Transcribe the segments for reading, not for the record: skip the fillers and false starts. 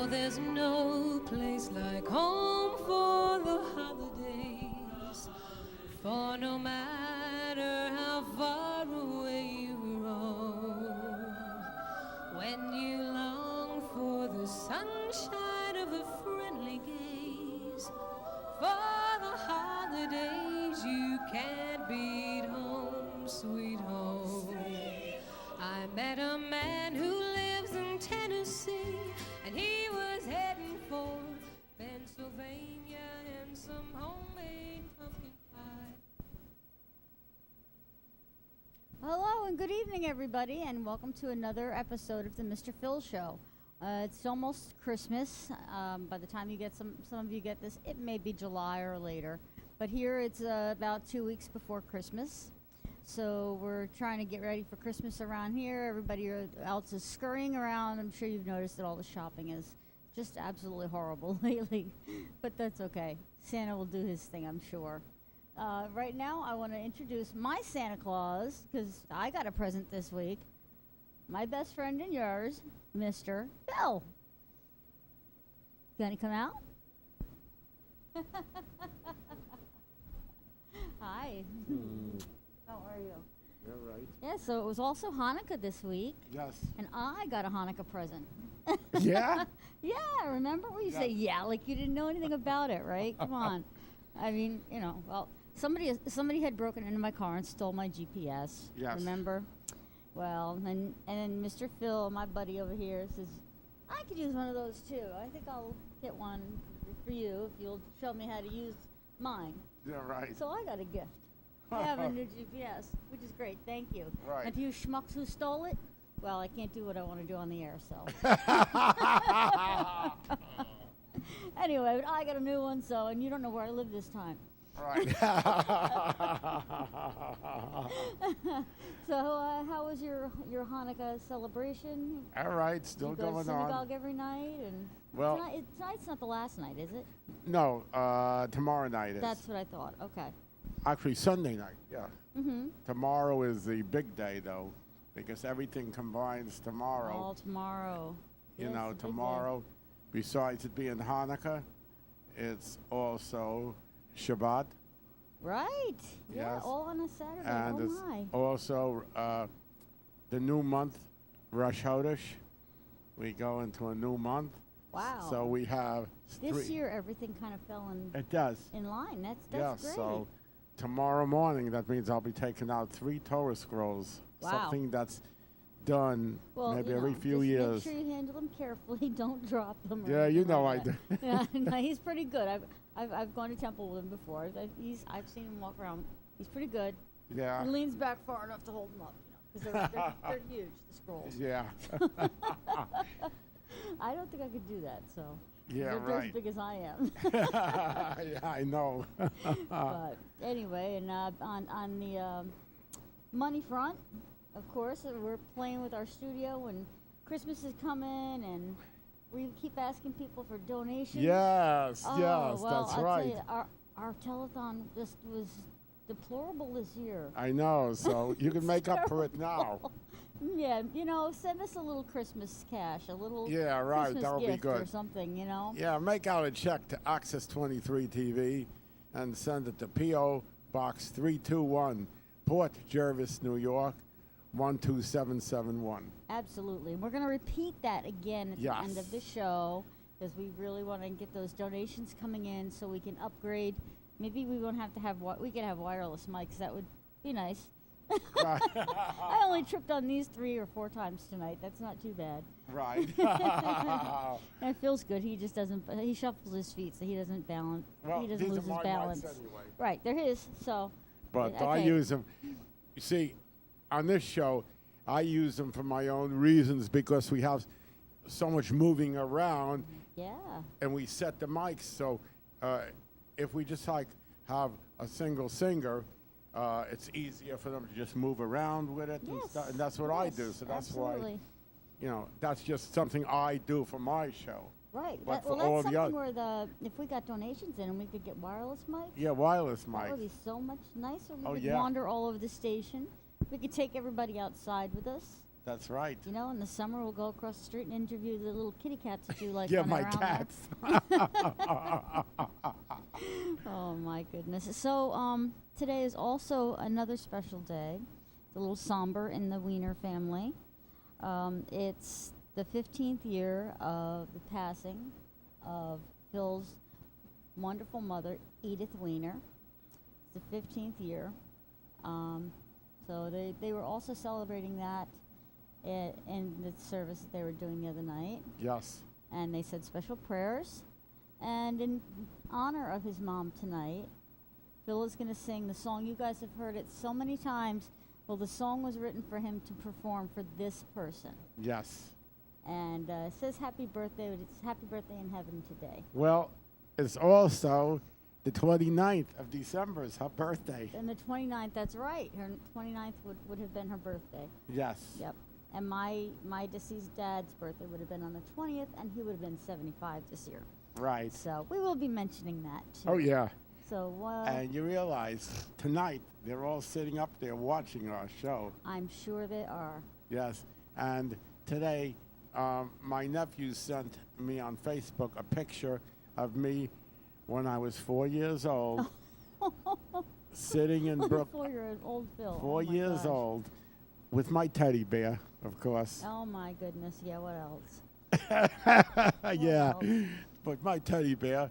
For there's no place like home for the holidays. For no matter how far away you roam, when you long for the sunshine of a friendly gaze, for the holidays you can't beat home, sweet home. I met a man who lives in Tennessee, and he was heading for Pennsylvania and some homemade pumpkin pie. Hello and good evening, everybody, and welcome to another episode of the Mr. Phil Show. It's almost Christmas. By the time you get some of you get this, it may be July or later. But here it's about 2 weeks before Christmas. So we're trying to get ready for Christmas around here. Everybody else is scurrying around. I'm sure you've noticed that all the shopping is just absolutely horrible lately. But that's okay. Santa will do his thing, I'm sure. Right now, I want to introduce my Santa Claus, because I got a present this week. My best friend and yours, Mr. Phil. Gonna come out? Hi. How are you? You're right. Yeah, so it was also Hanukkah this week. Yes. And I got a Hanukkah present. Yeah? Yeah, remember? Well, you say, yeah, like you didn't know anything about it, right? Come on. I mean, you know, well, somebody had broken into my car and stole my GPS. Yes. Remember? Well, and then Mr. Phil, my buddy over here, says, I could use one of those too. I think I'll get one for you if you'll show me how to use mine. Yeah, right. So I got a gift. I have a new GPS, which is great. Thank you. Right. And to you schmucks who stole it, well, I can't do what I want to do on the air, so. Anyway, but I got a new one, so, and you don't know where I live this time. Right. So, how was your Hanukkah celebration? All right, still you go going to on. synagogue every night, and Well, tonight's not the last night, is it? No, tomorrow night is. That's what I thought. Okay. Actually, Sunday night, yeah. Mm-hmm. Tomorrow is the big day, though, because everything combines tomorrow. All tomorrow. You Yes, know, the big day. tomorrow, besides it being Hanukkah, it's also Shabbat. Right. Yeah, Yes. all on a Saturday. And oh it's my. also the new month, Rosh Chodesh. We go into a new month. Wow. So we have This year, everything kind of fell It does. in line. That's Yes. great. So tomorrow morning, that means I'll be taking out 3 Torah scrolls. Wow. Something that's done well, maybe you every know, few just years. Make sure you handle them carefully. Don't drop them. or Yeah, you anything know like I that. do. Yeah, no, he's pretty good. I've gone to temple with him before. I've seen him walk around. He's pretty good. Yeah. He leans back far enough to hold them up, because they're huge. The scrolls. Yeah. I don't think I could do that. So. Yeah, They're as right. big as I am. Yeah, I know. But anyway, and on the money front, of course, we're playing with our studio, and Christmas is coming, and we keep asking people for donations. Yes, Oh, yes, well, that's I'll right. Tell you, our telethon just was deplorable this year. I know, so you can make up for it now. Yeah, send us a little Christmas cash, a little Yeah, right, Christmas that'll be gift good. or something, Yeah, make out a check to Access 23 TV and send it to P.O. Box 321, Port Jervis, New York, 12771. Absolutely. And we're going to repeat that again at the end of the show, because we really want to get those donations coming in so we can upgrade. Maybe we won't have to have we could have wireless mics. That would be nice. I only tripped on these 3 or 4 times tonight. That's not too bad. Right. And it feels good. He just doesn't. He shuffles his feet, so he doesn't balance. Well, he doesn't these lose are his my balance. mics anyway. Right, they're his. So. But I okay. use them. You see, on this show, I use them for my own reasons because we have so much moving around. Yeah. And we set the mics. So if we just have a single singer, it's easier for them to just move around with it. Yes. And that's what I do. So that's absolutely. why, that's just something I do for my show. Right. But Well, for all that's the something where if we got donations in and we could get wireless mics. Yeah, wireless That mics. would be so much nicer. We Oh, could yeah. wander all over the station. We could take everybody outside with us. That's right. You know, in the summer we'll go across the street and interview the little kitty cats that you like. Yeah, running my around cats. Oh my goodness. So today is also another special day. It's a little somber in the Wiener family. It's the 15th year of the passing of Phil's wonderful mother, Edith Wiener. It's the 15th year. So they were also celebrating that in the service that they were doing the other night. Yes. And they said special prayers. And in honor of his mom tonight, Phil is going to sing the song. You guys have heard it so many times. Well, the song was written for him to perform for this person. Yes. And it says happy birthday, but it's happy birthday in heaven today. Well, it's also the 29th of December is her birthday. And the 29th, that's right. Her 29th would have been her birthday. Yes. Yep. And my deceased dad's birthday would have been on the 20th, and he would have been 75 this year. Right. So we will be mentioning that, too. Oh, yeah. So, And you realize tonight they're all sitting up there watching our show. I'm sure they are. Yes. And today, my nephew sent me on Facebook a picture of me when I was 4 years old, sitting in Brooklyn. 4-year-old Phil. 4 Oh my years gosh. old, with my teddy bear, of course. Oh my goodness. Yeah, what else? Yeah, else? but my teddy bear.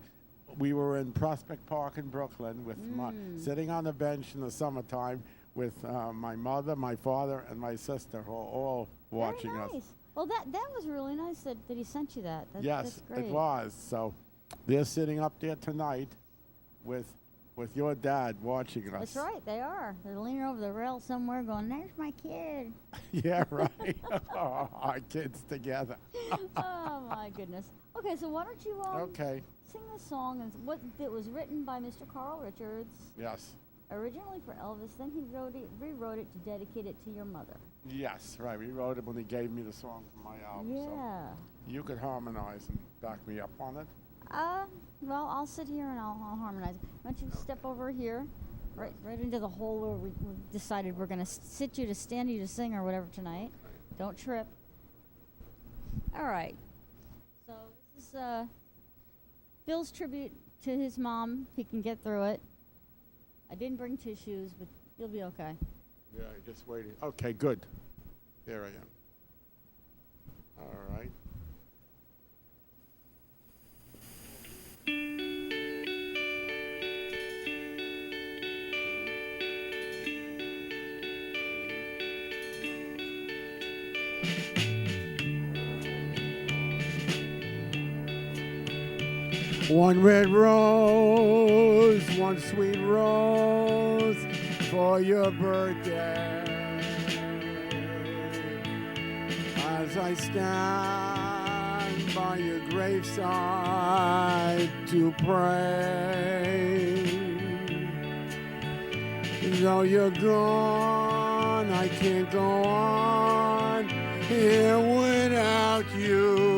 We were in Prospect Park in Brooklyn with sitting on a bench in the summertime with my mother, my father, and my sister, who are all watching Very us. nice. Well, that was really nice that he sent you that. Yes, that's great. it was. So they're sitting up there tonight with your dad watching us. That's right, they are. They're leaning over the rail somewhere going, there's my kid. Yeah, right. Our kids together. Oh, my goodness. Okay, so why don't you Okay. sing the song? And what it was written by Mr. Carl Richards, Yes. originally for Elvis, then he rewrote it to dedicate it to your mother. Yes, right. We wrote it when he gave me the song for my album. Yeah. So you could harmonize and back me up on it. Well, I'll sit here and I'll harmonize. Why don't you step over here, right into the hole where we decided we're going to sit you to stand you to sing or whatever tonight. Don't trip. All right. So this is Phil's tribute to his mom. He can get through it. I didn't bring tissues, but you'll be okay. Yeah, just waiting. Okay, good. There I am. All right. One red rose, one sweet rose for your birthday. As I stand by your graveside to pray, though you're gone, I can't go on here without you.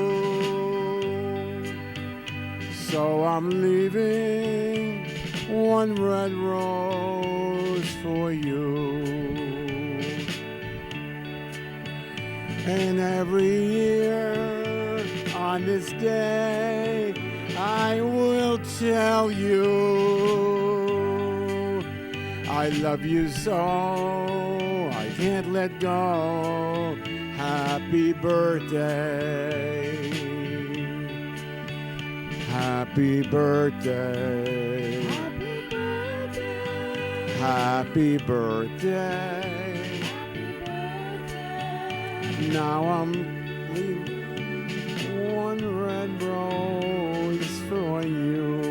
So I'm leaving one red rose for you. And every year on this day I will tell you I love you so I can't let go. Happy birthday. Happy birthday. Happy birthday. Now I'm leaving one red rose for you.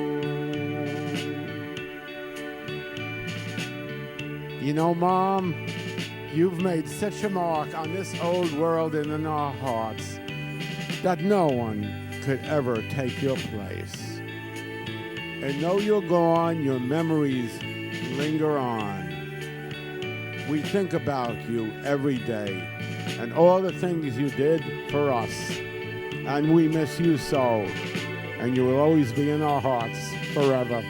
You know, Mom, you've made such a mark on this old world and in our hearts that no one could ever take your place. And though you're gone, your memories linger on. We think about you every day and all the things you did for us. And we miss you so. And you will always be in our hearts forever.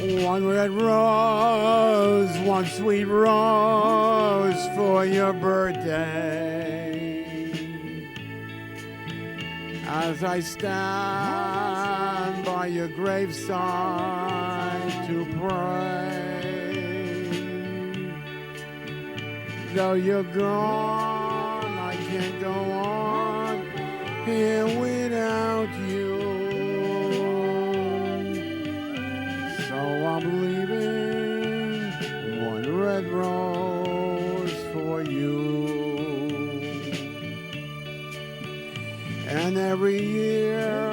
One red rose, one sweet rose for your birthday. As I stand by your graveside to pray, though you're gone, I can't go on here without you. So I'm leaving one red rose for you. And every year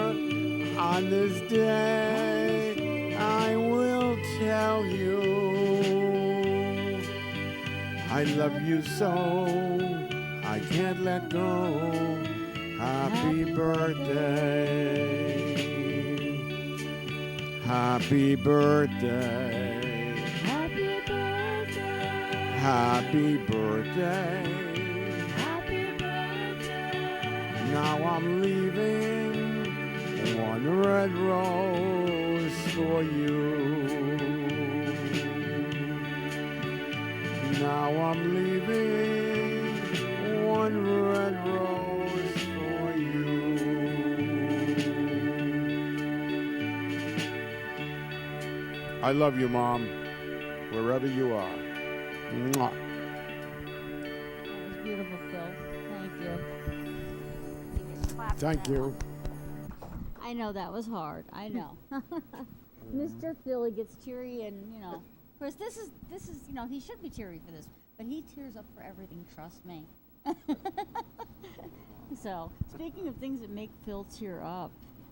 on this day I will tell you I love you so I can't let go. Happy birthday. Happy birthday. Happy birthday. Happy birthday. Happy birthday. Now I'm leaving one red rose for you. Now I'm leaving one red rose for you. I love you, Mom, wherever you are. Mwah. That was beautiful, Phil. Thank you. Thank you. I know that was hard. I know. Mr. Philly gets teary, and of course, this is he should be teary for this, but he tears up for everything. Trust me. So, speaking of things that make Phil tear up,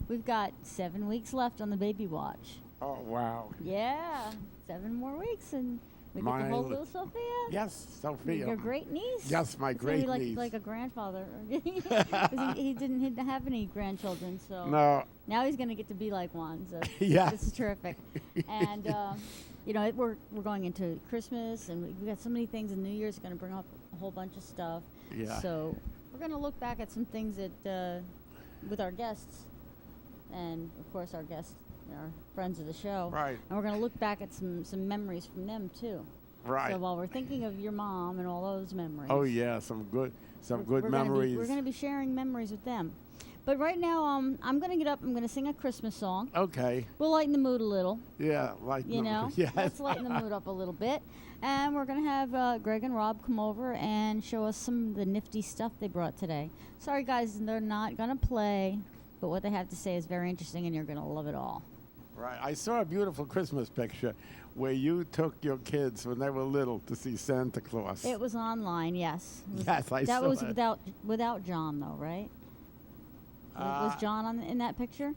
we've got 7 weeks left on the baby watch. Oh, wow. Yeah, 7 more weeks, and we get My to hold li- little Sophia. Yes, Sophia. Your great niece. Yes, my It's gonna be great niece. like a grandfather. 'Cause he didn't have any grandchildren, so No, now he's going to get to be like one. So Yes. this is terrific. And we're going into Christmas, and we got so many things. And New Year's going to bring up a whole bunch of stuff. yeah. So we're going to look back at some things that with our guests, and of course our guests, our friends of the show. Right, And we're going to look back at some memories from them too. right. So while we're thinking of your mom and all those memories. Oh, yeah, some good we're memories. We're going to be sharing memories with them. But right now, I'm going to get up. I'm going to sing a Christmas song. Okay, We'll lighten the mood a little, yeah, like Yes. Let's lighten the mood up a little bit. And we're going to have Gregg and Rob come over and show us some of the nifty stuff they brought today. Sorry, guys, they're not going to play, but what they have to say is very interesting, and you're going to love it all. Right. I saw a beautiful Christmas picture where you took your kids when they were little to see Santa Claus. It was online, yes. It was- Yes, I that saw was that. without John, though, right? Was John in that picture?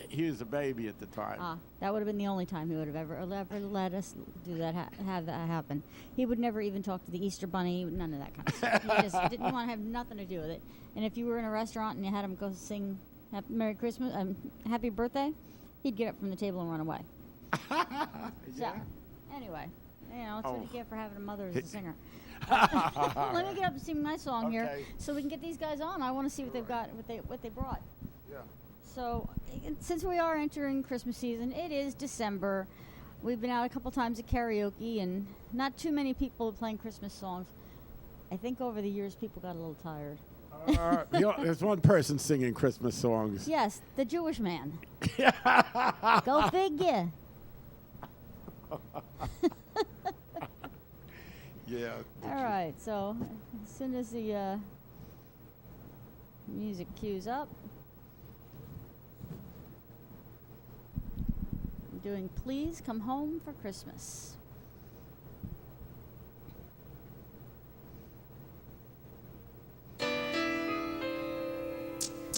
He was a baby at the time. That would have been the only time he would have ever let us do that, have that happen. He would never even talk to the Easter Bunny, none of that kind of stuff. He just didn't want to have nothing to do with it. And if you were in a restaurant and you had him go sing Merry Christmas, Happy Birthday, he'd get up from the table and run away. So, anyway, that's what you get for having a mother as a singer. Let me get up and sing my song here, Okay. so we can get these guys on. I want to see what they've got, what they brought. Yeah. So, since we are entering Christmas season, it is December. We've been out a couple times at karaoke, and not too many people are playing Christmas songs. I think over the years, people got a little tired. There's one person singing Christmas songs. Yes, the Jewish man. Go figure. Yeah. All right, so as soon as the music cues up, I'm doing Please Come Home for Christmas.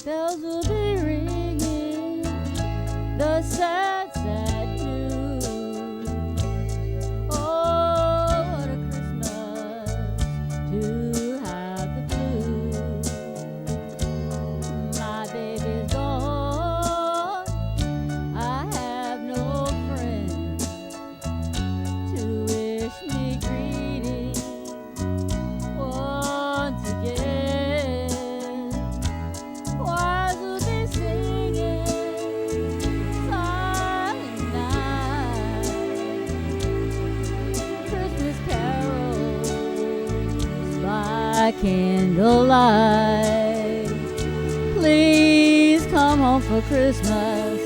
Bells will be ringing, the sad, sad news. Oh, what a Christmas to have the blues. My baby's gone, I have no friends to wish me greetings once again. Why will be candlelight. Please come home for Christmas.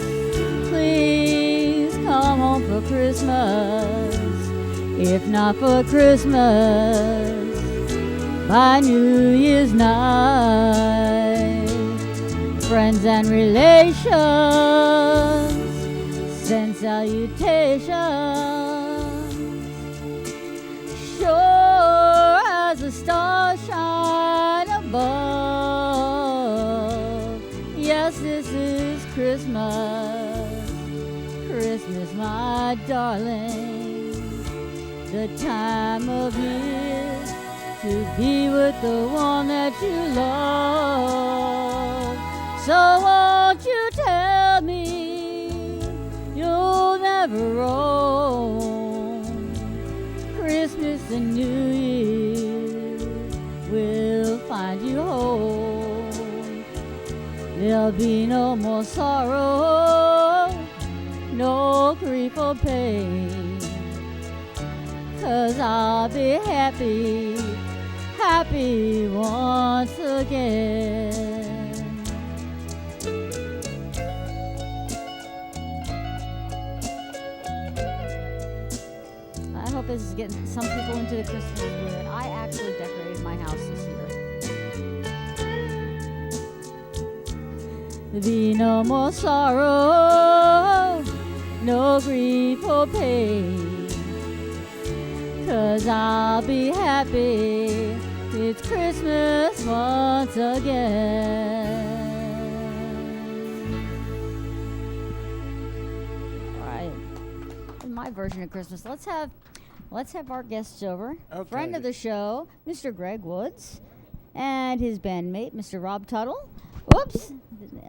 Please come home for Christmas. If not for Christmas, by New Year's night. Friends and relations send salutations. Sure as the stars shine above. Yes, this is Christmas. Christmas, my darling. The time of year to be with the one that you love. So won't you tell me you'll never roam? Christmas and New Year will find you home. There'll be no more sorrow, no grief or pain. 'Cause I'll be happy, happy once again. I hope this is getting some people into the Christmas spirit. I actually decorated my house this year. There'll be no more sorrow, no grief or pain. 'Cause I'll be happy, it's Christmas once again. All right, in my version of Christmas, let's have our guests over. Okay. Friend of the show, Mr. Gregg Woods, and his bandmate, Mr. Rob Tuttle. Whoops,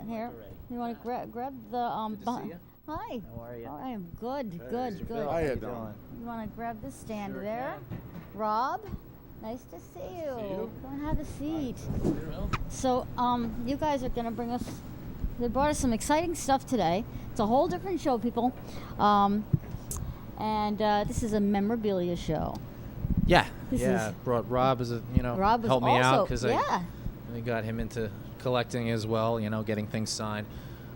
here. You want to grab the Good to see you. Hi. How are you? Oh, I am good. Hey, Good. Mr. Good. Phil. How you doing? You want to grab this stand Sure there? Rob, nice to see you. you. Come and have a seat. So, you guys are going to they brought us some exciting stuff today. It's a whole different show, people. And this is a memorabilia show. Yeah, This yeah. is- Brought Rob as a Rob was helped me out also- because yeah. I got him into collecting as well. Getting things signed.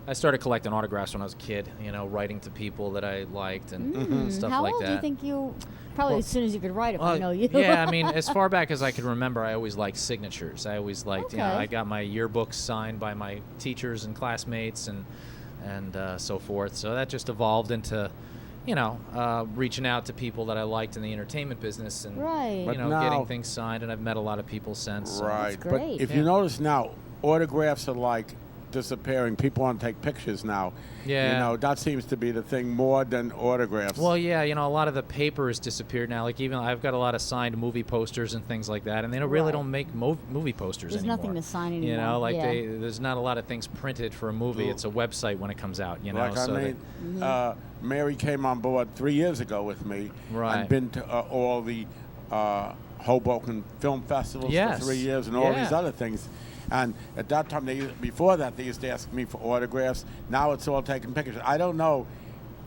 I started collecting autographs when I was a kid. Writing to people that I liked and stuff How like old that. do you think you? Probably Well, as soon as you could write if I know you. Yeah, I mean, as far back as I could remember, I always liked signatures. I always liked, Okay. I got my yearbooks signed by my teachers and classmates and so forth. So that just evolved into, reaching out to people that I liked in the entertainment business and, Right. But now- getting things signed. And I've met a lot of people since. so- Right. But great. if you notice now, autographs are like disappearing. People want to take pictures now. Yeah. That seems to be the thing more than autographs. Well, yeah, a lot of the paper has disappeared now. Like even I've got a lot of signed movie posters and things like that, and they really Right. don't make movie posters There's anymore. nothing to sign anymore. Yeah. There's not a lot of things printed for a movie. Well, It's a website when it comes out. like so I mean, Mary came on board 3 years ago with me. Right. And been to all the Hoboken film festivals Yes. for 3 years and all Yeah. these other things. And at that time, before that, they used to ask me for autographs. Now it's all taking pictures. I don't know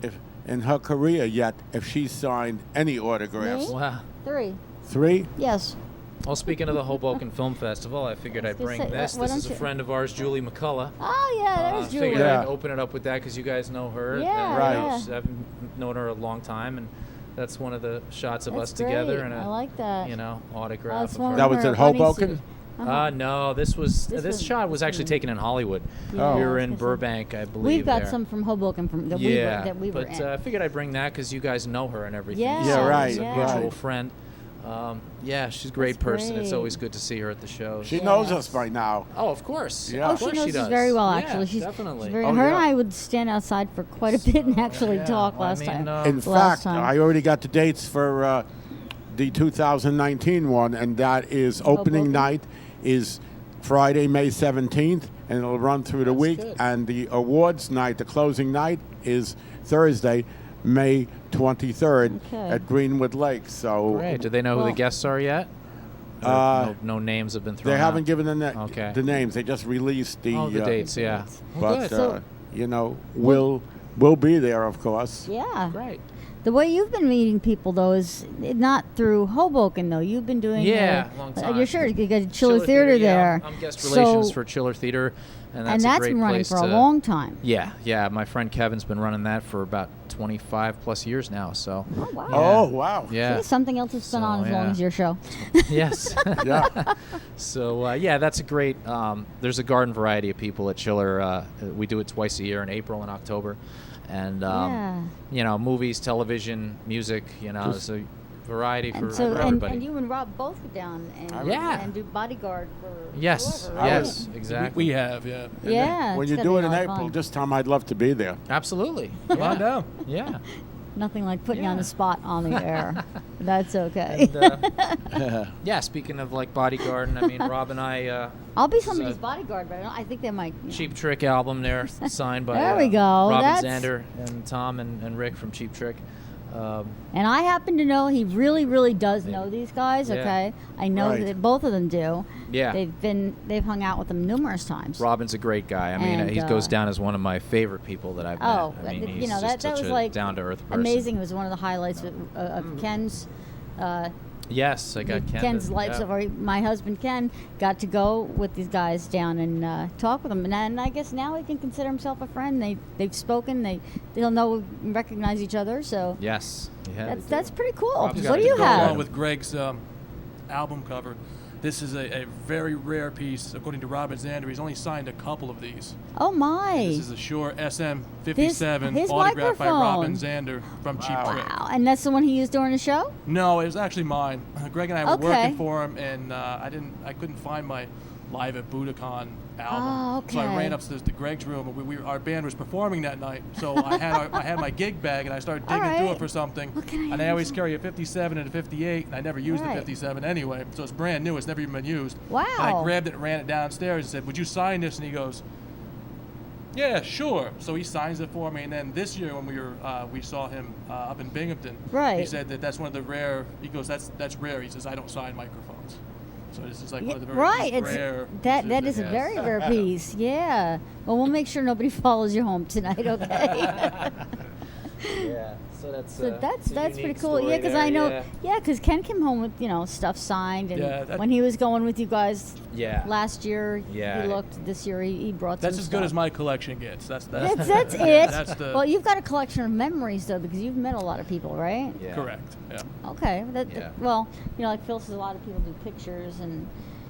if in her career yet if she signed any autographs. Me? Wow. 3. 3? Yes. Well, speaking of the Hoboken Film Festival, I figured I'd was gonna bring say, this. why This don't is a you- friend of ours, Julie McCullough. Oh yeah, there's Julie. Figured Yeah. I'd open it up with that because you guys know her. Yeah, Right. I've known her a long time, and that's one of the shots of That's us together great. and I like that. autograph. That's of one her. of That was her at bunny Hoboken? suit. Uh-huh. No, this was- shot was actually taken in Hollywood. Yeah, We I were was in gonna say. Burbank, I believe. We've got there. some from Hoboken that Yeah, we were but in. I figured I'd bring that because you guys know her and everything. Yeah, Yeah, right, She's a yeah. mutual right. friend. Yeah, she's a great That's person. It's great. always good to see her at the shows. She knows Yes. us by now. Oh, of course. Yeah. Oh, Of she course knows us does. very well. Yeah, Actually, she's definitely. very. Oh, her and yeah. I would stand outside for quite a bit and actually Yeah. talk Well, I last mean, time. In Last fact, time. I already got the dates for the 2019 one, and that is opening Hoboken? night is Friday, May 17th, and it'll run through the That's week. good. And the awards night, the closing night, is Thursday, May 23rd Okay. at Greenwood Lake. So Great. Do they know who Well- the guests are yet? Or no names have been thrown they haven't out? given Okay. the names. They just released the, the dates, yeah. dates. Well, but good. So- we'll be there, of course. Yeah. Great. The way you've been meeting people, though, is not through Hoboken, though. You've been doing long time. You're sure you got Chiller Theater there. I'm guest relations for Chiller Theater, and that's a great been running place for a long time. Yeah. My friend Kevin's been running that for about 25 plus years now. So. Oh wow. Oh wow. Yeah. See, something else has been on as long as your show. Yes. Yeah. So that's a great. There's a garden variety of people at Chiller. We do it twice a year in April and October, and movies, television, music. There's a variety for everybody. And you and Rob both go down and do bodyguard for. Yes. whoever, right? Yes. Exactly. We have, yeah. Yeah. When it's you gotta do be it a in lot of April, fun. this time I'd love to be there. Absolutely. Come on down. Yeah. Nothing like putting you on the spot on the air. That's okay. And, speaking of like bodyguarding, I mean, Rob and I. I'll be somebody's bodyguard, but I think they might. Cheap Trick album there, signed by there we go. Robin Zander and Tom and Rick from Cheap Trick. And I happen to know he really, really does know these guys. Yeah. Okay, I know Right. that both of them do. Yeah. They've hung out with them numerous times. Robin's a great guy. I mean, And, he goes down as one of my favorite people that I've met. I mean, he's just that such was a like down-to-earth person. amazing. It was one of the highlights of Ken's. Yes, I got Ken's life story. My husband Ken got to go with these guys down and talk with them, and I guess now he can consider himself a friend. They've spoken. They'll know and recognize each other. So yes, yeah, that's pretty cool. Rob's What got do to you go have? Along with Gregg's album cover, this is a very rare piece. According to Robin Zander, he's only signed a couple of these. Oh my! This is a Shure SM57 his autographed by Robin microphone. Zander from Cheap Trick. Wow, and that's the one he used during the show. No, it was actually mine. Greg and I were Okay. working for him, and I couldn't find my Live at Budokan album. Oh, So I okay. ran upstairs to Greg's room, and our band was performing that night. So I had my gig bag, and I started digging All through right. it for something. What can I And have I always some- carry a 57 and a 58, and I never used Right. the 57 anyway. So it's brand new. It's never even been used. Wow. And I grabbed it and ran it downstairs and said, "Would you sign this?" And he goes, "Yeah, sure." So he signs it for me, and then this year when we saw him up in Binghamton, Right. he said that's one of the rare. He goes, "That's rare." He says, "I don't sign microphones." So this is like one of the very right. rare. That pieces is he a has. very rare piece. Yeah. Well, we'll make sure nobody follows you home tonight. Okay. Yeah. So that's So that's a pretty unique cool. story Yeah, because there, I know. Yeah, because Ken came home with stuff signed, and Yeah, that- when he was going with you guys Yeah. last year, Yeah. he looked. This year he brought. That's some as good stuff. as my collection gets. That's That's it. That's the Well, you've got a collection of memories though, because you've met a lot of people, right? Yeah. correct. Yeah. Okay. Yeah. Well, like Phil says, a lot of people do pictures, and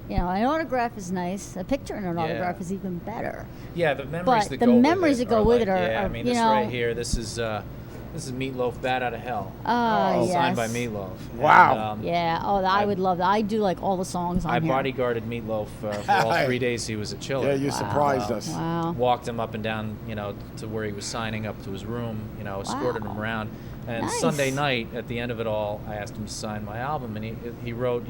an autograph is nice. A picture and an Yeah. autograph is even better. Yeah, the memories But that the go memories with that go with it like, are- yeah. are, I mean, you this know- right here. This is Meatloaf, "Bad Out of Hell." Yes. Signed by Meatloaf. Wow. And, Yeah. Oh, I would love that. I do like all the songs on I here. bodyguarded Meatloaf for all 3 days he was at Chiller. Yeah, you surprised us. Wow. Walked him up and down, to where he was signing up to his room, escorted him around. And Nice. Sunday night, at the end of it all, I asked him to sign my album, and he wrote,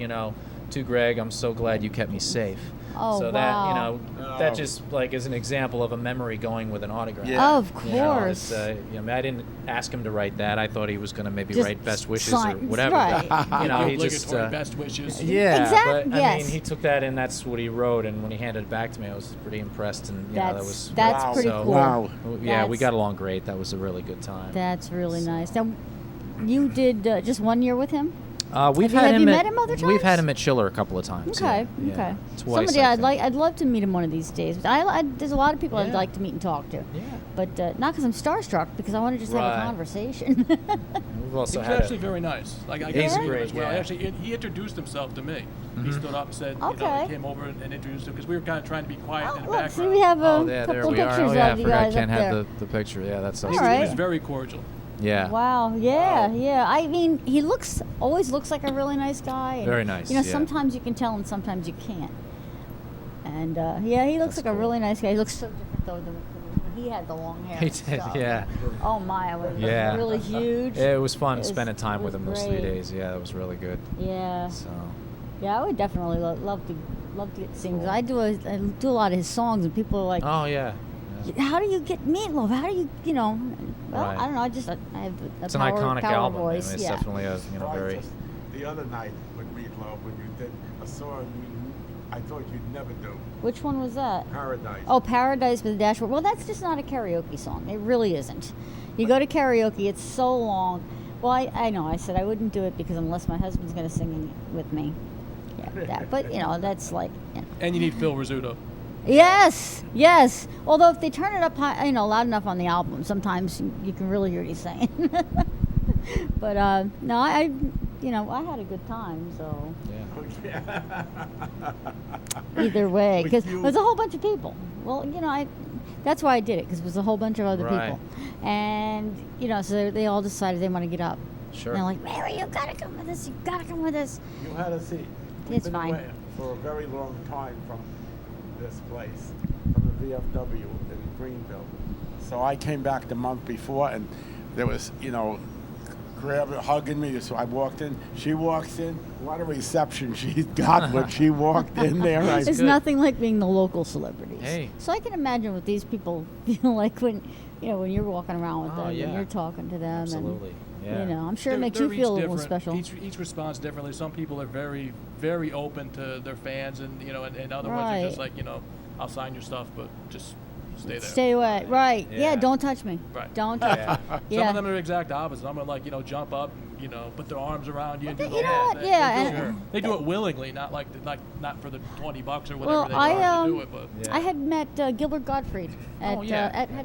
"To Gregg, I'm so glad you kept me safe." Oh, so wow. that just like is an example of a memory going with an autograph. Yeah. Of course. I didn't ask him to write that. I thought he was going to maybe Just write best wishes sign- or whatever. right. But, he Obligatory just best wishes. yeah. Exact- But I yes. mean, he took that and that's what he wrote. And when he handed it back to me, I was pretty impressed. And that was That's Wow. pretty so- cool. Wow. Yeah, we That's- got along great. That was a really good time. That's really nice. Now, you did just 1 year with him? We've Have had you him met him other We've had times? him at Chiller a couple of times. Okay. Yeah, Okay. Twice. Somebody I think. I'd love to meet him one of these days. There's a lot of people I'd Yeah. like to meet and talk to. Yeah. But not because I'm starstruck, because I want to just have a Right. conversation. We've also He was had actually very nice. Like I He's got to meet him great, as well. yeah. Actually, he introduced himself to me. He stood up and said, Okay. he came over and introduced him because we were kind of trying to be quiet Oh, in the look, background. see, we have a Oh, yeah, there couple we are. pictures Oh, yeah, I of you forgot guys Ken up had there. the picture. Yeah, that's so All He right. was very cordial. Yeah. Wow. Yeah. Yeah. I mean, he always looks like a really nice guy. And, Very nice, You know, yeah. sometimes you can tell, and sometimes you can't. And yeah, he looks That's like a cool. really nice guy. He looks so different though than when he had the long hair. He and did, stuff. yeah. Oh my! It was Yeah. really huge. It was fun It was- spending time it with was him those 3 great. days. Yeah, it was really good. Yeah. So Yeah, I would definitely love to get to sing. 'Cause I do a lot of his songs, and people are like, oh yeah. "How do you get Meatloaf? How do you, Well, Right. I don't know. I have a It's an power, iconic power album. voice. I mean, it's yeah. definitely a very. Just the other night with Meatloaf when you did a song I thought you'd never do. Which one was that? Paradise. Oh, Paradise with the Dashboard. Well, that's just not a karaoke song. It really isn't. You go to karaoke, it's so long. Well, I know. I said I wouldn't do it because unless my husband's going to sing with me. Yeah, that. But, that's like, And you need Phil Rizzuto. Yes, yes. Although if they turn it up high, loud enough on the album, sometimes you can really hear what he's saying. But no, I had a good time. So either way, because there's a whole bunch of people. Well, that's why I did it, because it was a whole bunch of other people, and so they all decided they want to get up. Sure. And they're like, Mary, you gotta come with us. You gotta come with us. You had a seat. It's We've been fine. away for a very long time from this place, from the VFW in Greenville. So I came back the month before, and there was, hugging me. So I walked in. She walks in. What a reception she got when she walked in there. It's nothing like being the local celebrities. Hey. So I can imagine what these people feel like when you're walking around with them yeah. and you're talking to them. Absolutely. Yeah. And, I'm sure it makes you feel a little special. Each responds differently. Some people are very, very open to their fans, and and other ones are just like, I'll sign your stuff, but just stay there. Stay away. Right. Yeah. Yeah. Don't touch me. Right. Don't touch me. Some of them are exact opposite. I'm gonna jump up, put their arms around you and do the you know whole what? thing. Yeah, They do it willingly, not not for the $20 or whatever Well, they charge to do it. But I had met Gilbert Gottfried at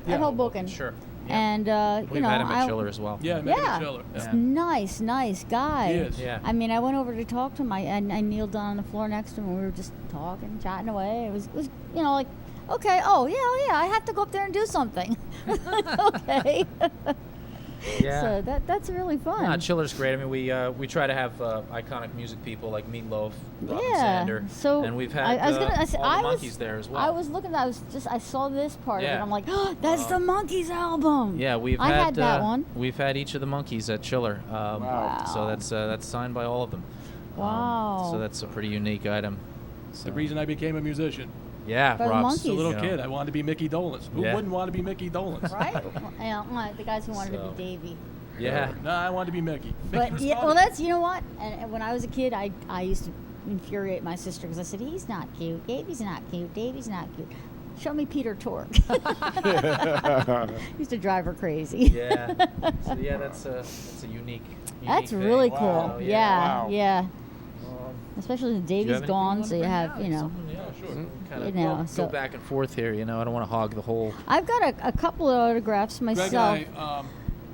Hoboken. Sure. And We've had him at Chiller as well. yeah, make it a chiller. It's nice guy. He is. Yeah. I mean, I went over to talk to him. I kneeled down on the floor next to him, and we were just talking, chatting away. It was like, okay, oh yeah, I have to go up there and do something. Okay. Yeah. So that's really fun. No, Chiller's great. I mean, we try to have iconic music people like Meatloaf, Robin Sander, So and we've had I was gonna, I, said- all I the was, Monkeys there as well. I was looking. I saw this part of it. Yeah. I'm like, oh, that's the Monkeys album. Yeah, I had that one. We've had each of the Monkeys at Chiller. Wow. So that's signed by all of them. Wow. So that's a pretty unique item. It's the reason I became a musician. Yeah, By the Rob's Monkeys. As a little you know. kid, I wanted to be Mickey Dolenz. Who Yeah. wouldn't want to be Mickey Dolenz? Right? The guys who wanted to So. be Davy. Yeah. No, I wanted to be Mickey. But was yeah, funny. well, that's what. And when I was a kid, I used to infuriate my sister because I said, he's not cute. Davy's not cute. Davy's not cute. Show me Peter Tork. Used to drive her crazy. Yeah. So yeah, that's a unique. That's thing. really Wow. cool. Oh, Yeah, Wow. yeah. Um, Especially when do you have Davy's anything gone, you so wanna you bring have, out? Something, yeah, sure. Kind of know, so- go back and forth here. I don't want to hog the whole. I've got a couple of autographs Greg myself. and I,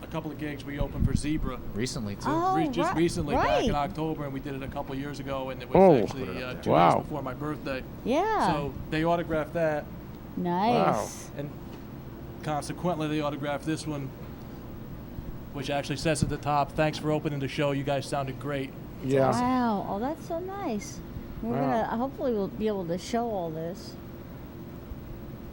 a couple of gigs we opened for Zebra. Recently too. Oh, Just recently, back right. in October, and we did it a couple of years ago, and it was Oh. actually 2 Wow. days before my birthday. Yeah. So they autographed that, Nice. and consequently they autographed this one, which actually says at the top, "Thanks for opening the show. You guys sounded great." Yeah. Wow. Oh, that's so nice. We're Wow. gonna hopefully we'll be able to show all this.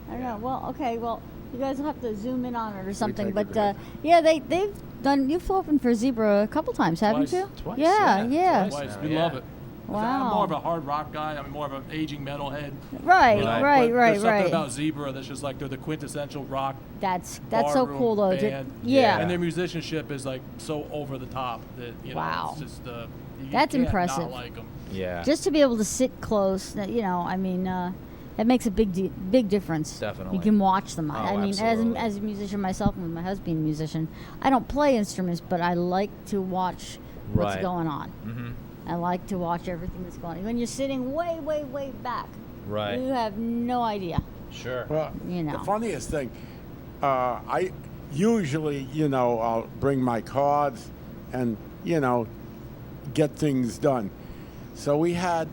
I don't know. Well, okay. Well, you guys will have to zoom in on it or something. take a But minute. yeah, they've done. You've opened for Zebra a couple times, haven't Twice. you? Twice, Yeah. yeah, Yeah. Twice. now, We yeah. love it. I'm Wow. more of a hard rock guy. I'm more of an aging metalhead. Right. you know, Right. but Right. There's something Right. about Zebra that's just like they're the quintessential rock. That's so barroom cool though. band. Yeah. And their musicianship is like so over the top that Wow. it's just you That's can't impressive. Not like them. Yeah. Just to be able to sit close, I mean, that makes a big difference. Definitely. You can watch them. Oh, I mean, absolutely. as a musician myself, and with my husband being a musician, I don't play instruments, but I like to watch what's Right. going on. Mm-hmm. I like to watch everything that's going on. When you're sitting way, way, way back, Right. you have no idea. Sure. Well, You know. the funniest thing, I usually, I'll bring my cards and, get things done. So we had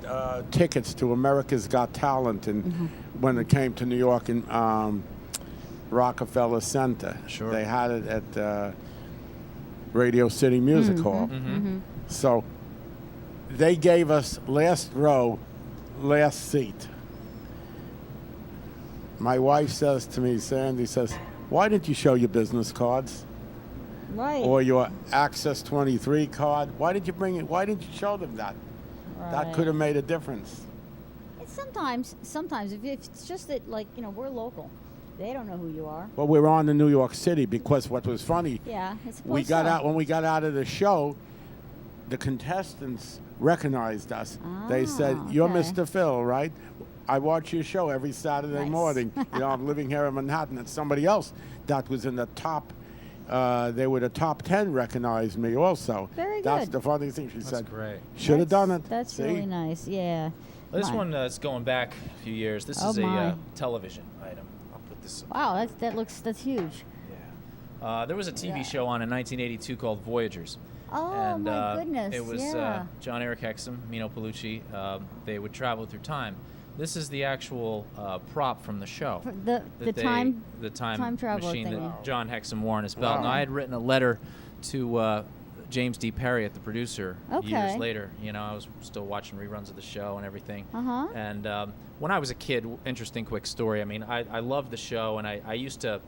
tickets to America's Got Talent, and when it came to New York in Rockefeller Center, Sure. they had it at Radio City Music Hall. Mm-hmm. So they gave us last row, last seat. My wife says to me, Sandy says, "Why didn't you show your business cards Right. or your Access 23 card? Why did you bring it? Why didn't you show them that? That Right. could have made a difference." It's sometimes if it's just that, we're local, they don't know who you are. Well, we're on to New York City because what was funny, Yeah. It's when we got out of the show, the contestants recognized us. They said, "You're okay. Mr. Phil, right? I watch your show every Saturday Nice. morning. I'm living here in Manhattan." And somebody else that was in the top they were the top 10 recognized me also. Very That's good. the funny thing. She That's said, great. should have done it. That's See? really nice. Yeah. This My- one is going back a few years. This Oh, is my. a television item. I'll put this. Wow, that's huge. Yeah. There was a TV show on in 1982 called Voyagers. Oh And my goodness. it was yeah. John Eric Hexum, Mino Pellucci. They would travel through time. This is the actual prop from the show. For the that time time traveler machine thing. that John Hexum wore on his belt. Wow. Now, I had written a letter to James D. Perry, the producer, Okay. years later. You know, I was still watching reruns of the show and everything. Uh-huh. And when I was a kid, interesting quick story. I mean, I loved the show, and I used to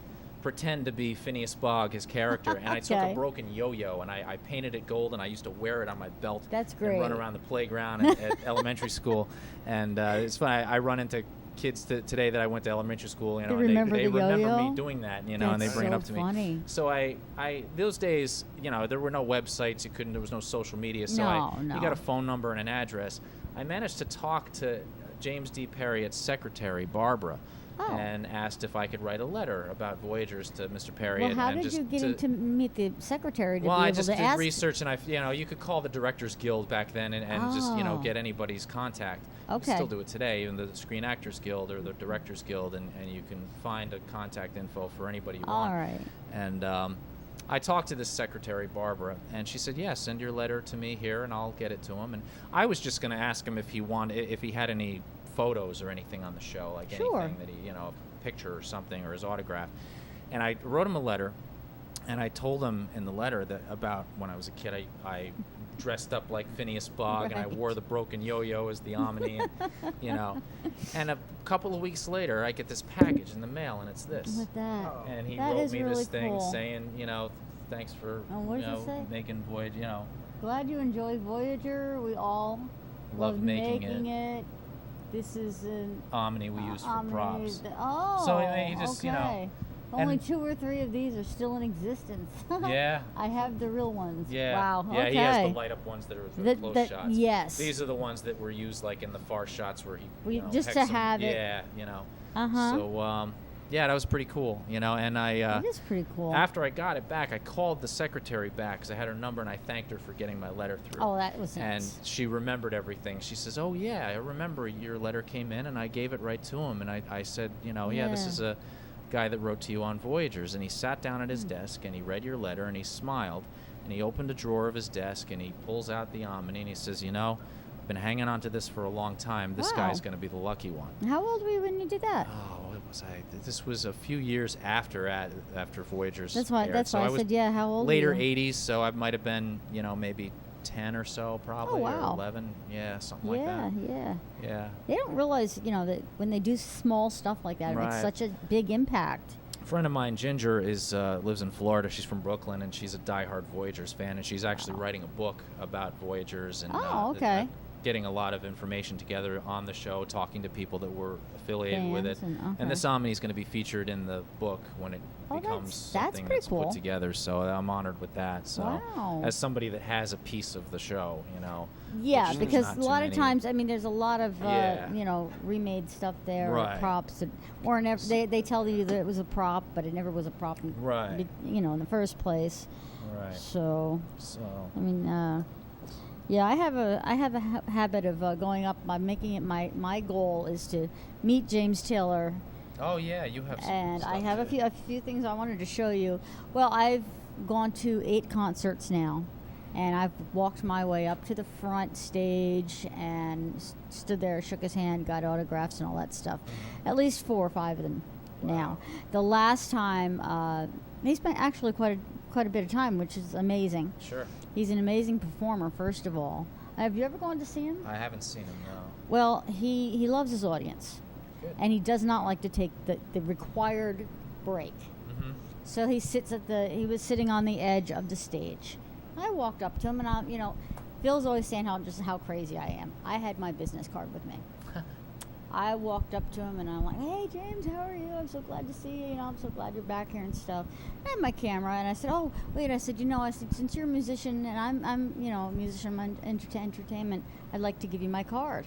pretend to be Phineas Fogg, his character, and I took a Okay. broken yo-yo and I painted it gold, and I used to wear it on my belt. That's And great. run around the playground at elementary school, and it's funny. I run into kids today that I went to elementary school. You know, They and remember they the remember yo-yo? me doing that. You know, and they That's bring it so up to funny. me. So I those days, you know, there were no websites. There was no social media. So No. you got a phone number and an address. I managed to talk to James D. Perry's secretary, Barbara. Oh. And asked if I could write a letter about Voyagers to Mr. Perry. Well, how and did just you get him to meet the secretary to well, be I able just to did ask? research, and you could call the Directors Guild back then and just, Oh. get anybody's contact. You Okay. can still do it today, even the Screen Actors Guild or the Directors Guild, and you can find a contact info for anybody you want. All right. And I talked to this secretary, Barbara, and she said, "Yeah, send your letter to me here, and I'll get it to him." And I was just going to ask him if he had any photos or anything on the show, like Sure. anything that he, a picture or something, or his autograph. And I wrote him a letter, and I told him in the letter that about when I was a kid, I dressed up like Phineas Fogg, and I Right. wore the broken yo-yo as the Omni, and, and a couple of weeks later, I get this package in the mail, and it's this. With that. And he That wrote is me really this thing cool. saying, thanks for Oh, what does it say? making Voyage, Glad you enjoyed Voyager. We all Love loved making it. This is an Omni we use for Omni- props. Oh, So, I mean, he just, okay. Only and- 2 or 3 of these are still in existence. Yeah. I have the real ones. Yeah. Wow. Yeah, okay. he has the light up ones that are the close shots. Yes. These are the ones that were used like in the far shots where he Just to Hexum- have it. Yeah, Uh-huh. So yeah, that was pretty cool, and I it is pretty cool. after I got it back, I called the secretary back because I had her number, and I thanked her for getting my letter through. Oh, that was And nice. she remembered everything. She says, "Oh yeah, I remember your letter came in, and I gave it right to him." And I said, yeah, this Yeah. is a guy that wrote to you on Voyagers. And he sat down at Hmm. his desk, and he read your letter, and he smiled, and he opened a drawer of his desk, and he pulls out the Omni, and he says, I've been hanging on to this for a long time. This Wow. guy's going to be the lucky one. How old were you when you did that? Oh, what was I? This was a few years after Voyagers. That's why. aired. That's So why I was said, yeah. How old? later were you? 80s, so I might have been, maybe 10 or so, probably, wow. or 11. Yeah, something like Yeah, that. yeah. Yeah. They don't realize, that when they do small stuff like that, it makes Right. such a big impact. A friend of mine, Ginger, lives in Florida. She's from Brooklyn, and she's a diehard Voyagers fan, and she's actually writing a book about Voyagers and Oh, okay. getting a lot of information together on the show, talking to people that were affiliated with it. Fans and- okay. And this Omni is going to be featured in the book when it Oh, becomes that's something pretty that's cool. put together. So I'm honored with that. So Wow. as somebody that has a piece of the show, Yeah, which there's because not a too lot of many. times, there's a lot of, Yeah. remade stuff there, or Right. props, or never, they tell you that it was a prop, but it never was a prop, Right. in the first place. Right. So, So yeah, I have a habit of going up by making it my goal is to meet James Taylor, oh yeah, you have. Some and I stuff have too. a few things I wanted to show you. Well, I've gone to 8 concerts now, and I've walked my way up to the front stage and stood there, shook his hand, got autographs and all that stuff. At least 4 or 5 of them now. The last time, he spent actually quite a bit of time, which is amazing. Sure. He's an amazing performer, first of all. Have you ever gone to see him? I haven't seen him, no. Well, he loves his audience, Good. and he does not like to take the required break. Mm-hmm. So he was sitting on the edge of the stage. I walked up to him, and Phil's always saying how crazy I am. I had my business card with me. I walked up to him, and I'm like, "Hey, James, how are you? I'm so glad to see you. I'm so glad you're back here and stuff." I had my camera, and I said, "Oh, wait," I said, since you're a musician, and I'm a musician, I'm entertainment, I'd like to give you my card."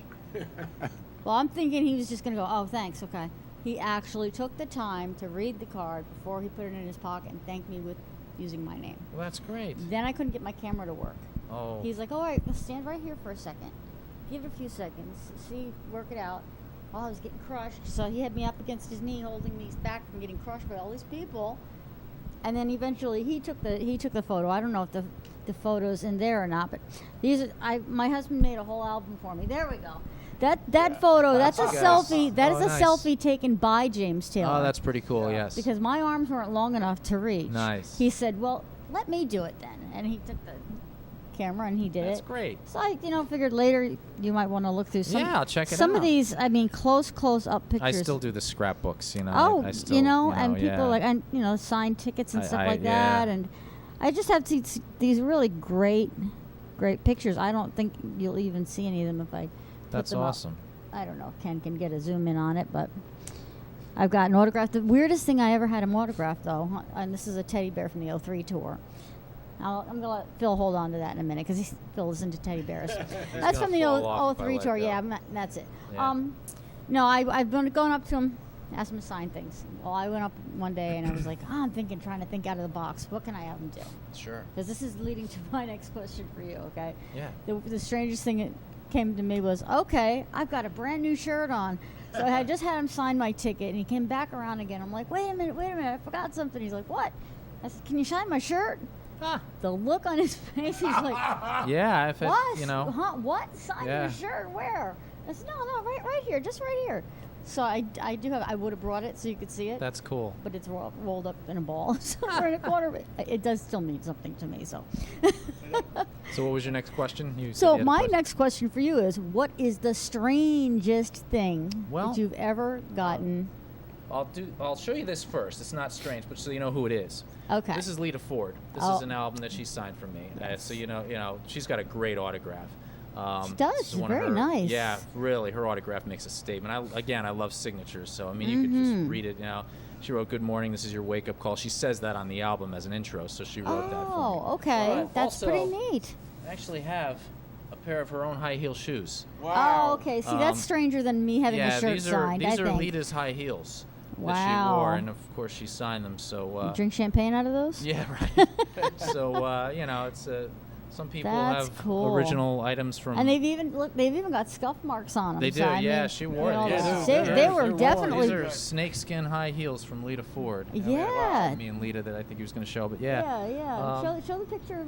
Well, I'm thinking he was just going to go, "Oh, thanks, okay." He actually took the time to read the card before he put it in his pocket and thanked me with using my name. Well, that's great. Then I couldn't get my camera to work. Oh. He's like, all right, stand right here for a second. Give it a few seconds. See, work it out. Oh, I was getting crushed. So he had me up against his knee, holding me back from getting crushed by all these people. And then eventually he took the photo. I don't know if the photo's in there or not, but my husband made a whole album for me. There we go. That photo, that's a selfie. That is a selfie taken by James Taylor. Oh, that's pretty cool. Yes. Because my arms weren't long enough to reach. Nice. He said, "Well, let me do it then," and he took the camera and he did That's it. great. So I, figured later you might want to look through some. Yeah, I'll check it some out. of these, I mean, close up pictures. I still do the scrapbooks, Oh, I still, and people yeah. like, sign tickets and stuff like yeah. that, and I just have these really great pictures. I don't think you'll even see any of them if I. That's put them awesome. Up. I don't know if Ken can get a zoom in on it, but I've got an autograph. The weirdest thing I ever had him autographed, though, and this is a teddy bear from the 03 tour. I'm going to let Phil hold on to that in a minute because Phil is into teddy bears. That's from the 03 tour. Yeah, that's it. Yeah. No, I've been going up to him, asked him to sign things. Well, I went up one day and I was like, I'm trying to think out of the box. What can I have him do? Sure. Because this is leading to my next question for you, okay? Yeah. The strangest thing that came to me was, okay, I've got a brand new shirt on. So I had just had him sign my ticket, and he came back around again. I'm like, wait a minute, I forgot something. He's like, what? I said, can you sign my shirt? The look on his face, he's like, yeah, if it, what? Huh? What? Sign your shirt? Where? I said, no, right here, just right here. So I would have brought it so you could see it. That's cool. But it's rolled up in a ball somewhere in a corner. It does still mean something to me, so. So what was your next question? So my next question for you is, what is the strangest thing that you've ever gotten? I'll show you this first. It's not strange, but so you know who it is. Okay. This is Lita Ford. This is an album that she signed for me. So you know, she's got a great autograph. She does. She's very nice. Yeah, really, her autograph makes a statement. I love signatures, so I mean, you could just read it. She wrote "Good morning, this is your wake-up call." She says that on the album as an intro, so she wrote that for me. Oh, okay, that's pretty neat. I actually have a pair of her own high heel shoes. Wow. Oh, okay. See, that's stranger than me having a shirt signed. These I are think. Lita's high heels. Wow. That she wore, and of course she signed them. So you drink champagne out of those? Yeah, right. So it's some people That's have cool. original items from. And they've even got scuff marks on them. They do. So Yeah, she wore them. They were definitely. These are snakeskin high heels from Lita Ford. Yeah. Me and Lita that I think he was going to show, but yeah. Yeah. Show the picture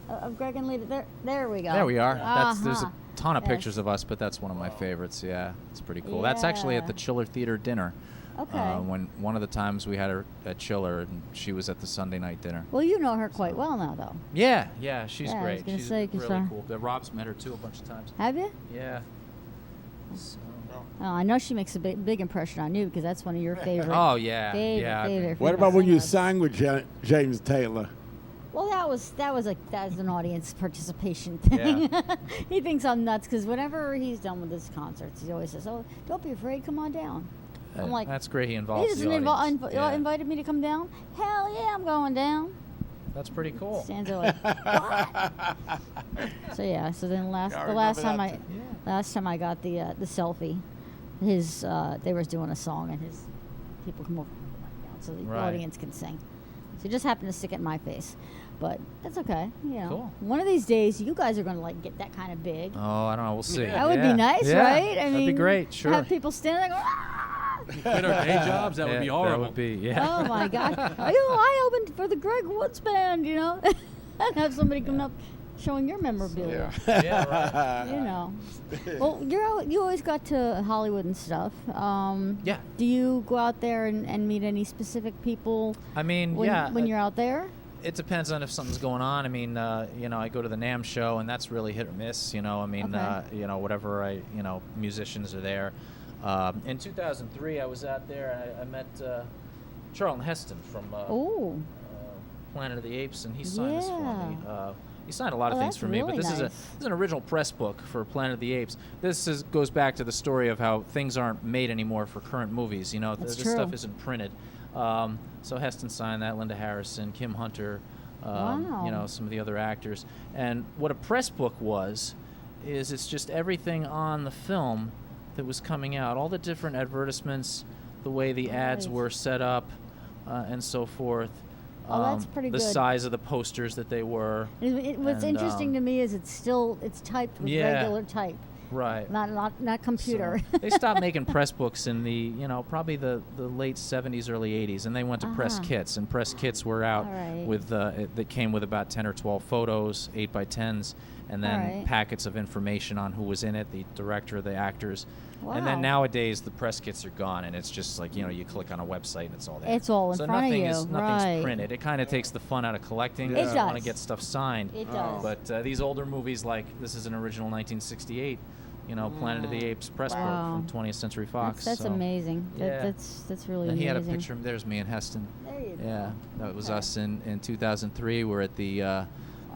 of Gregg and Lita. There we go. There we are. There's a ton of pictures of us, but that's one of my favorites. Yeah, it's pretty cool. That's actually at the Chiller Theater dinner. Okay. When one of the times we had her at Chiller, and she was at the Sunday night dinner. Well, you know her quite well now, though. Yeah, she's Yeah, I was great. gonna She's say, really cool. Rob's met her too a bunch of times. Have you? Yeah. So. Oh, I know she makes a big impression on you because that's one of your favorite. Oh yeah, favorite. What about when you sang with James Taylor? Well, that was an audience participation thing. Yeah. He thinks I'm nuts because whenever he's done with his concerts, he always says, "Oh, don't be afraid, come on down." I'm like, that's great. He he involves just the audience. invited me to come down. Hell yeah, I'm going down. That's pretty cool. Stands there like, what? So yeah. So then last time I got the selfie, they were doing a song and his people come over down so the audience can sing. So he just happened to stick it in my face. But that's okay. Cool. One of these days, you guys are going to get that kind of big. Oh, I don't know. We'll see. That would be nice, right? I mean, that'd be great. Sure. Have people standing there going, ah! Quit our day jobs. That would be horrible. That would be, yeah. Oh my God! I opened for the Gregg Woods band, and have somebody come up showing your memorabilia. Yeah, right. Well, you always got to Hollywood and stuff. Yeah. Do you go out there and meet any specific people? I mean, when you're out there. It depends on if something's going on. I mean, I go to the NAMM show, and that's really hit or miss. Whatever musicians are there. In 2003, I was out there. I met Charlton Heston from Planet of the Apes, and he signed this for me. He signed a lot of things for me, really but this nice. is an original press book for Planet of the Apes. This goes back to the story of how things aren't made anymore for current movies. This stuff isn't printed. So Heston signed that, Linda Harrison, Kim Hunter, some of the other actors. And what a press book is it's just everything on the film that was coming out, all the different advertisements, the way the ads were set up, and so forth. Oh, that's pretty the good. size of the posters that they were. What's interesting to me is it's typed with regular type. Right. Not computer. So they stopped making press books in the, probably the late 70s, early 80s, and they went to press kits, and press kits were out with that came with about 10 or 12 photos, 8x10s, and then packets of information on who was in it, the director, the actors. Wow. And then nowadays the press kits are gone, and it's just like, you click on a website and it's all there. It's all in front of you. Nothing's printed. It kind of takes the fun out of collecting. It does. You want to get stuff signed. It does. But these older movies, like this is an original 1968. Planet of the Apes press book from 20th Century Fox. That's amazing. Yeah. That's really amazing. He had a picture. There's me and Heston. There you go. Yeah, that was us in 2003. We're at the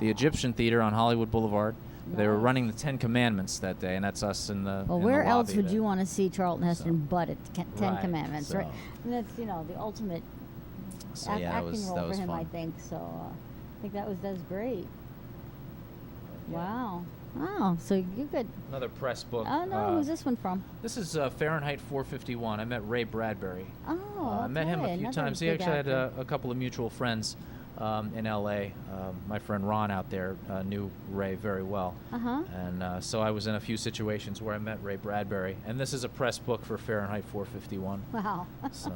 Egyptian Theater on Hollywood Boulevard. Nice. They were running the 10 Commandments that day, and that's us in the. Well, in where the else lobby would there. you want to see Charlton Heston but at Ten Commandments, so. right? And that's the ultimate acting role for him, fun. I think. So I think that was great. Yeah. Wow. Oh, so you could. Another press book. Oh no, who's this one from? This is Fahrenheit 451. I met Ray Bradbury. Oh, I met him a few times. He actually had a couple of mutual friends in L.A. My friend Ron out there knew Ray very well. And so I was in a few situations where I met Ray Bradbury. And this is a press book for Fahrenheit 451. Wow. So.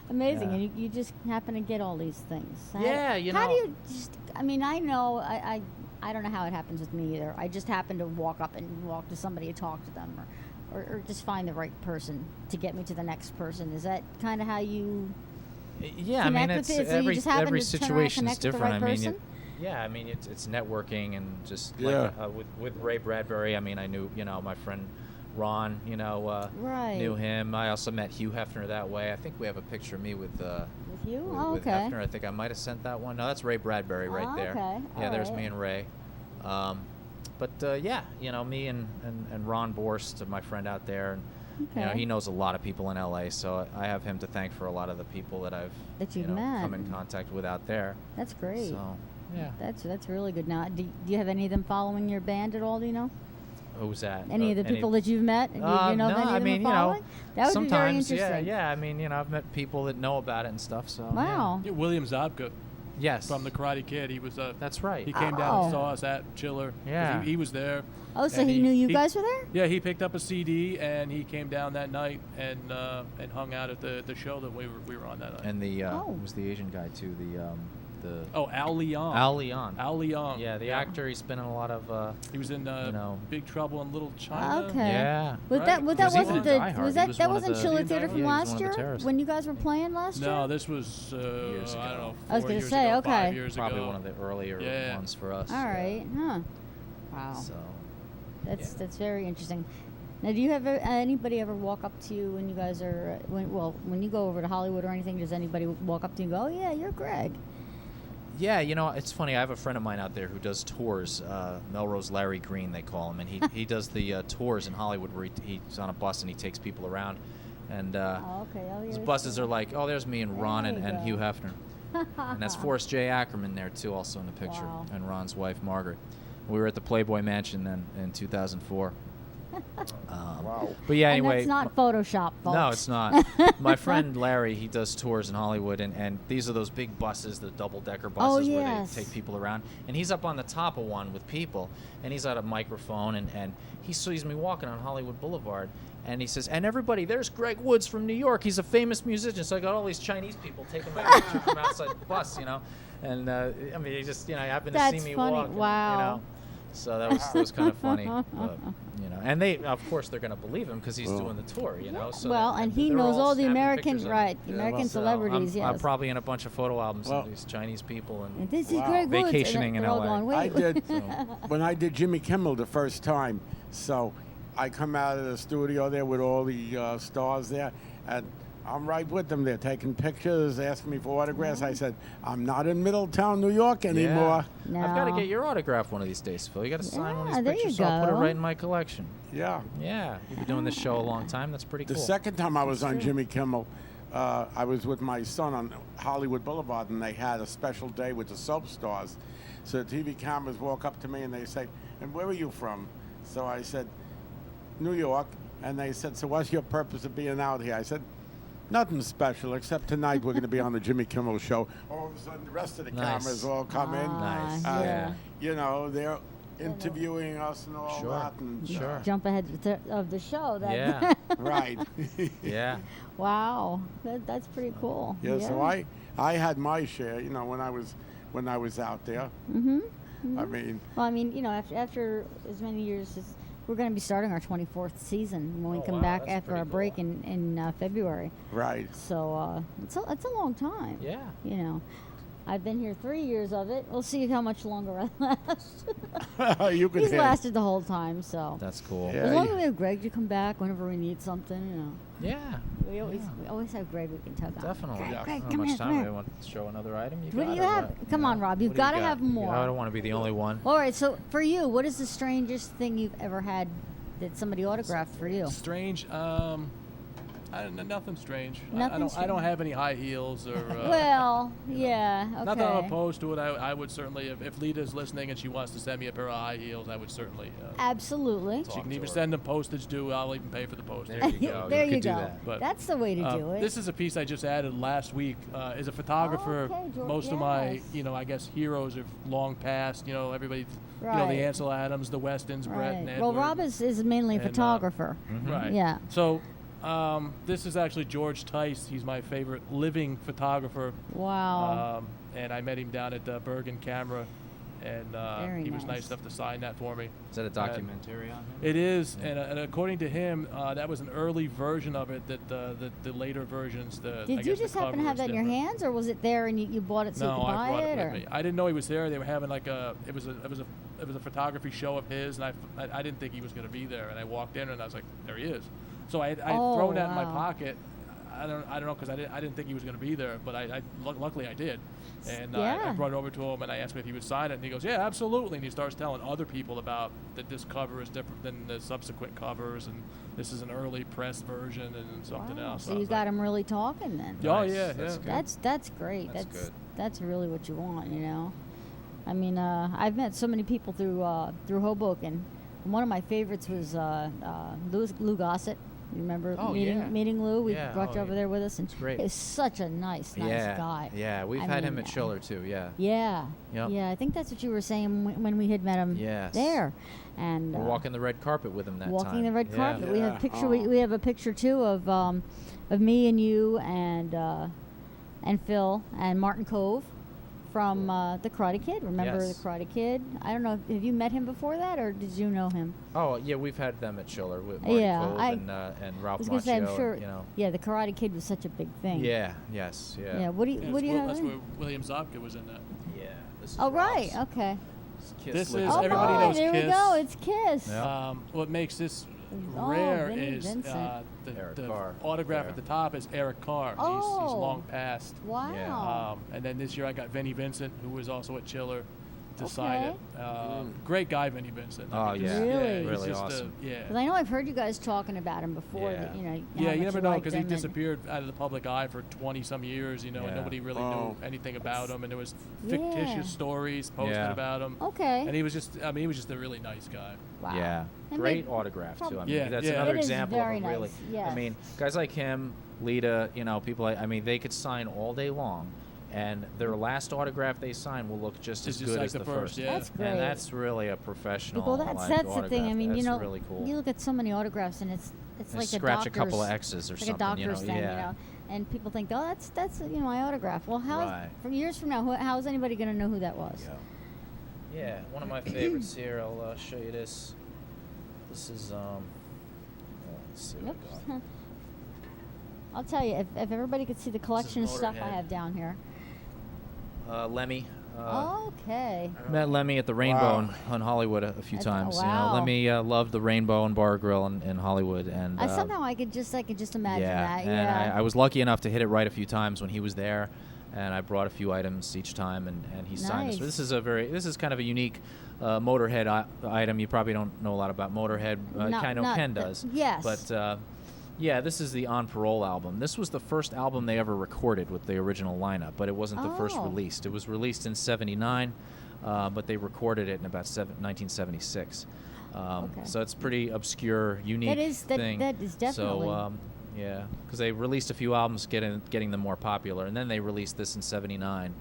Amazing. Yeah. And you just happen to get all these things. Yeah, How do you just, I mean, I know, I don't know how it happens with me either. I just happen to walk to somebody and talk to them or just find the right person to get me to the next person. Is that kind of how you Yeah, I mean, it's so every situation is different. Right I mean, it's networking and just Yeah. like with Ray Bradbury. I mean, I knew my friend Ron. Knew him. I also met Hugh Hefner that way. I think we have a picture of me with you. with Hefner. I think I might have sent that one. No, that's Ray Bradbury right there. Okay. Yeah, there's me and Ray. Me and Ron Borst, my friend out there, and he knows a lot of people in LA, so I have him to thank for a lot of the people that I've met. come in contact with out there. That's great. So, yeah. That's really good. Now, do you have any of them following your band at all? Do you know? Who's that? Any of the people that you've met? Do you know no, if any of them are following? That would sometimes, be very interesting. Yeah. I mean, I've met people that know about it and stuff. So. Wow. Yeah, William Zabka. Yes. From the Karate Kid, he was. That's right. He came down and saw us at Chiller. Yeah. He was there. Oh, so he knew you guys were there? Yeah, he picked up a CD and he came down that night and hung out at the show that we were on that night. And who was the Asian guy too? Al Leong. Al Leong. Al Leong. Yeah, the actor. He's been in a lot of. He was in Big Trouble in Little China. Okay. Yeah. That wasn't Chiller Theater from Yeah, last year when you guys were playing last year? No, this was years ago. I don't know. I was going to say, okay. 5 years Probably ago. one of the earlier ones for us. All right. Huh. Wow. So. That's very interesting. Now, do you have anybody ever walk up to you when you guys are when you go over to Hollywood or anything? Does anybody walk up to you and go, "Oh yeah, you're Gregg"? Yeah, it's funny. I have a friend of mine out there who does tours. Melrose Larry Green, they call him, and he does the tours in Hollywood where he's on a bus and he takes people around. And his buses are like, oh, there's me and Ron and Hugh Hefner. And that's Forrest J. Ackerman there too, also in the picture, and Ron's wife Margaret. We were at the Playboy Mansion then in 2004. Wow. But yeah, anyway. And that's not Photoshop, folks. No, it's not. My friend Larry, he does tours in Hollywood, and these are those big buses, the double-decker buses where they take people around. And he's up on the top of one with people, and he's at a microphone, and he sees me walking on Hollywood Boulevard, and he says, and everybody, there's Gregg Woods from New York. He's a famous musician. So I got all these Chinese people taking my picture from outside the bus, And, I mean, he just, happened to see me walk. Wow. So that was kind of funny. But, and they, of course, they're going to believe him because he's doing the tour, So and he knows all the American, celebrities, I'm probably in a bunch of photo albums of these Chinese people and this is Gregg Woods, vacationing in LA. I did when I did Jimmy Kimmel the first time. So I come out of the studio there with all the stars there, and I'm right with them. They're taking pictures, asking me for autographs. I said, I'm not in Middletown, New York anymore. No. I've got to get your autograph one of these days, Phil. You got to sign one of these there pictures, you so I'll put it go. right in my collection. Yeah. Yeah, you've been doing this show a long time. That's pretty cool. The second time I was on Jimmy Kimmel, I was with my son on Hollywood Boulevard, and they had a special day with the soap stars. So the TV cameras walk up to me, and they say, and where are you from? So I said, New York. And they said, so what's your purpose of being out here? I said, Nothing special, except tonight we're going to be on the Jimmy Kimmel Show. All of a sudden, the rest of the Nice. cameras all come in. Nice. And, you know, they're interviewing us and all Sure. that. And, Sure. Jump ahead of the show. That Yeah. Right. Yeah. Wow, that's pretty cool. Yeah, so I had my share, you know, when I was out there. I mean, Well, I mean, you know, after as many years as we're going to be starting our 24th season when we Oh, come wow, back that's after pretty our cool. break in February. right. So it's a long time. Yeah. You know, I've been here 3 years of it. We'll see how much longer I last. You can He's hear. lasted the whole time, so. That's cool. Yeah. As long as we have Greg to come back whenever we need something, you know. Yeah. We always have Greg we can tug on. Definitely. Greg, Yeah. Greg, How come much here, time come do here. you want to show another item? You What do got you or have? what? Come on, Rob. You've What do you got to got? have more. I don't want to be the only one. All right, so for you, what is the strangest thing you've ever had that somebody autographed for you? Strange. Nothing strange. Nothing I strange. don't have any high heels or. Well, yeah, okay. Not that I'm opposed to it. I would certainly, if Lita's listening and she wants to send me a pair of high heels, I would certainly. Absolutely. She can even send them postage due. I'll even pay for the postage. There you go. There you you could do go. that. But, That's the way to do it. This is a piece I just added last week. Is a photographer. Oh, okay, Most of my, yes. I guess heroes have long passed. Everybody, Right. the Ansel Adams, the Westons, Brett and Edward. Well, Rob is mainly a and, photographer. Right. Yeah. So, this is actually George Tice. He's my favorite living photographer. Wow. And I met him down at Bergen Camera, and Very he was nice nice. enough to sign that for me. Is that a documentary on him? It is, and according to him, that was an early version of it. That the later versions, I Did you guess the just happen to cover have is that in your different. hands, or was it there and you bought it so No, you could I buy brought it? it Or? with me. I didn't know he was there. They were having like it was a photography show of his, and I didn't think he was going to be there. And I walked in and I was like, there he is. So I had thrown that in my wow. pocket. I don't know because I didn't think he was going to be there, but luckily I did. And I Yeah. brought it over to him and I asked him if he would sign it, and he goes, yeah, absolutely. And he starts telling other people about that this cover is different than the subsequent covers, and this is an early press version and something Wow. else. So I you was got like, him really talking then. Oh Nice. yeah, That's yeah. good. That's great. That's That's good. that's really what you want, you know. I mean, I've met so many people through Hoboken. And one of my favorites was Lou Gossett. You remember Oh, meeting yeah. meeting Lou? We Yeah, brought you oh, over yeah. there with us, and It's great. he's such a nice guy. Yeah, we've I had him mean, at Schiller too. Yeah. Yeah. Yep. Yeah, I think that's what you were saying when we had met him Yes. there. And We're walking the red carpet with him that time. walking the red Yeah. carpet. We have a Yeah. picture. Oh. We have a picture too of me and you and Phil and Martin Cove from the Karate Kid. Remember Yes. the Karate Kid? I don't know. Have you met him before that, or did you know him? Oh yeah, we've had them at Schiller with Marty Yeah, Cove I and I Ralph was gonna say, I'm Macchio, sure. you know. Yeah, the Karate Kid was such a big thing. Yeah. Yes. Yeah. Yeah. What do you Yeah, What do you have? that's in? where William Zabka was in that. Yeah. This is Oh right. Ralph's. Okay. Kiss This lives is- Oh in everybody boy, knows there we Kiss. go. It's Kiss. Yeah. What makes this Oh, rare Vinnie is Vincent. Eric the Carr. autograph Yeah. at the top is Eric Carr. He's Oh. long passed. Wow. Yeah. And then this year I got Vinnie Vincent, who was also at Chiller, to sign it. Okay. Great guy, Vinnie Vincent. Oh, just- yeah. Really? he's Really just awesome. yeah. 'Cause I know I've heard you guys talking about him before. Yeah. That, you know. how Yeah, you much never know liked because he him and- disappeared out of the public eye for 20 some years, and Yeah. nobody really Oh. knew anything about him, and there was Yeah. fictitious stories posted Yeah. about him. Okay. And he was just a really nice guy. Wow. Yeah. And Great they- autograph too. I mean, Yeah, that's yeah. another It is example very of a really. nice, yes. I mean, guys like him, Lita, people. I mean, they could sign all day long, and their last autograph they sign will look just It's as just good like as the the first, yeah. That's great. And that's really a professional. Well, that's the thing. autograph. I mean, that's really cool. you look at so many autographs, and it's Just like scratch a a couple of doctor's- X's or like something. a doctor's thing, yeah. And people think, oh, that's my autograph. Well, how Right. from years from now, how is anybody going to know who that was? Yeah, one of my favorites here. I'll show you this. This is let's see. What I got. Oops. I'll tell you, if everybody could see the collection of stuff I Motorhead. have down here. Lemmy. Okay. Met Lemmy at the Rainbow Wow. on Hollywood a few That's- times. wow. Lemmy loved the Rainbow and Bar Grill in Hollywood, and Somehow I could just imagine yeah, that. and Yeah. I was lucky enough to hit it right a few times when he was there, and I brought a few items each time, and he signed this. Nice. This is kind of a unique Motorhead item. You probably don't know a lot about Motorhead. I know Ken does. Yes. But yeah, this is the On Parole album. This was the first album they ever recorded with the original lineup, but it wasn't the first Oh. released. It was released in '79, but they recorded it in about 1976. Okay. So it's pretty obscure, unique That is thing. that is definitely. So Yeah, because they released a few albums getting them more popular, and then they released this in '79.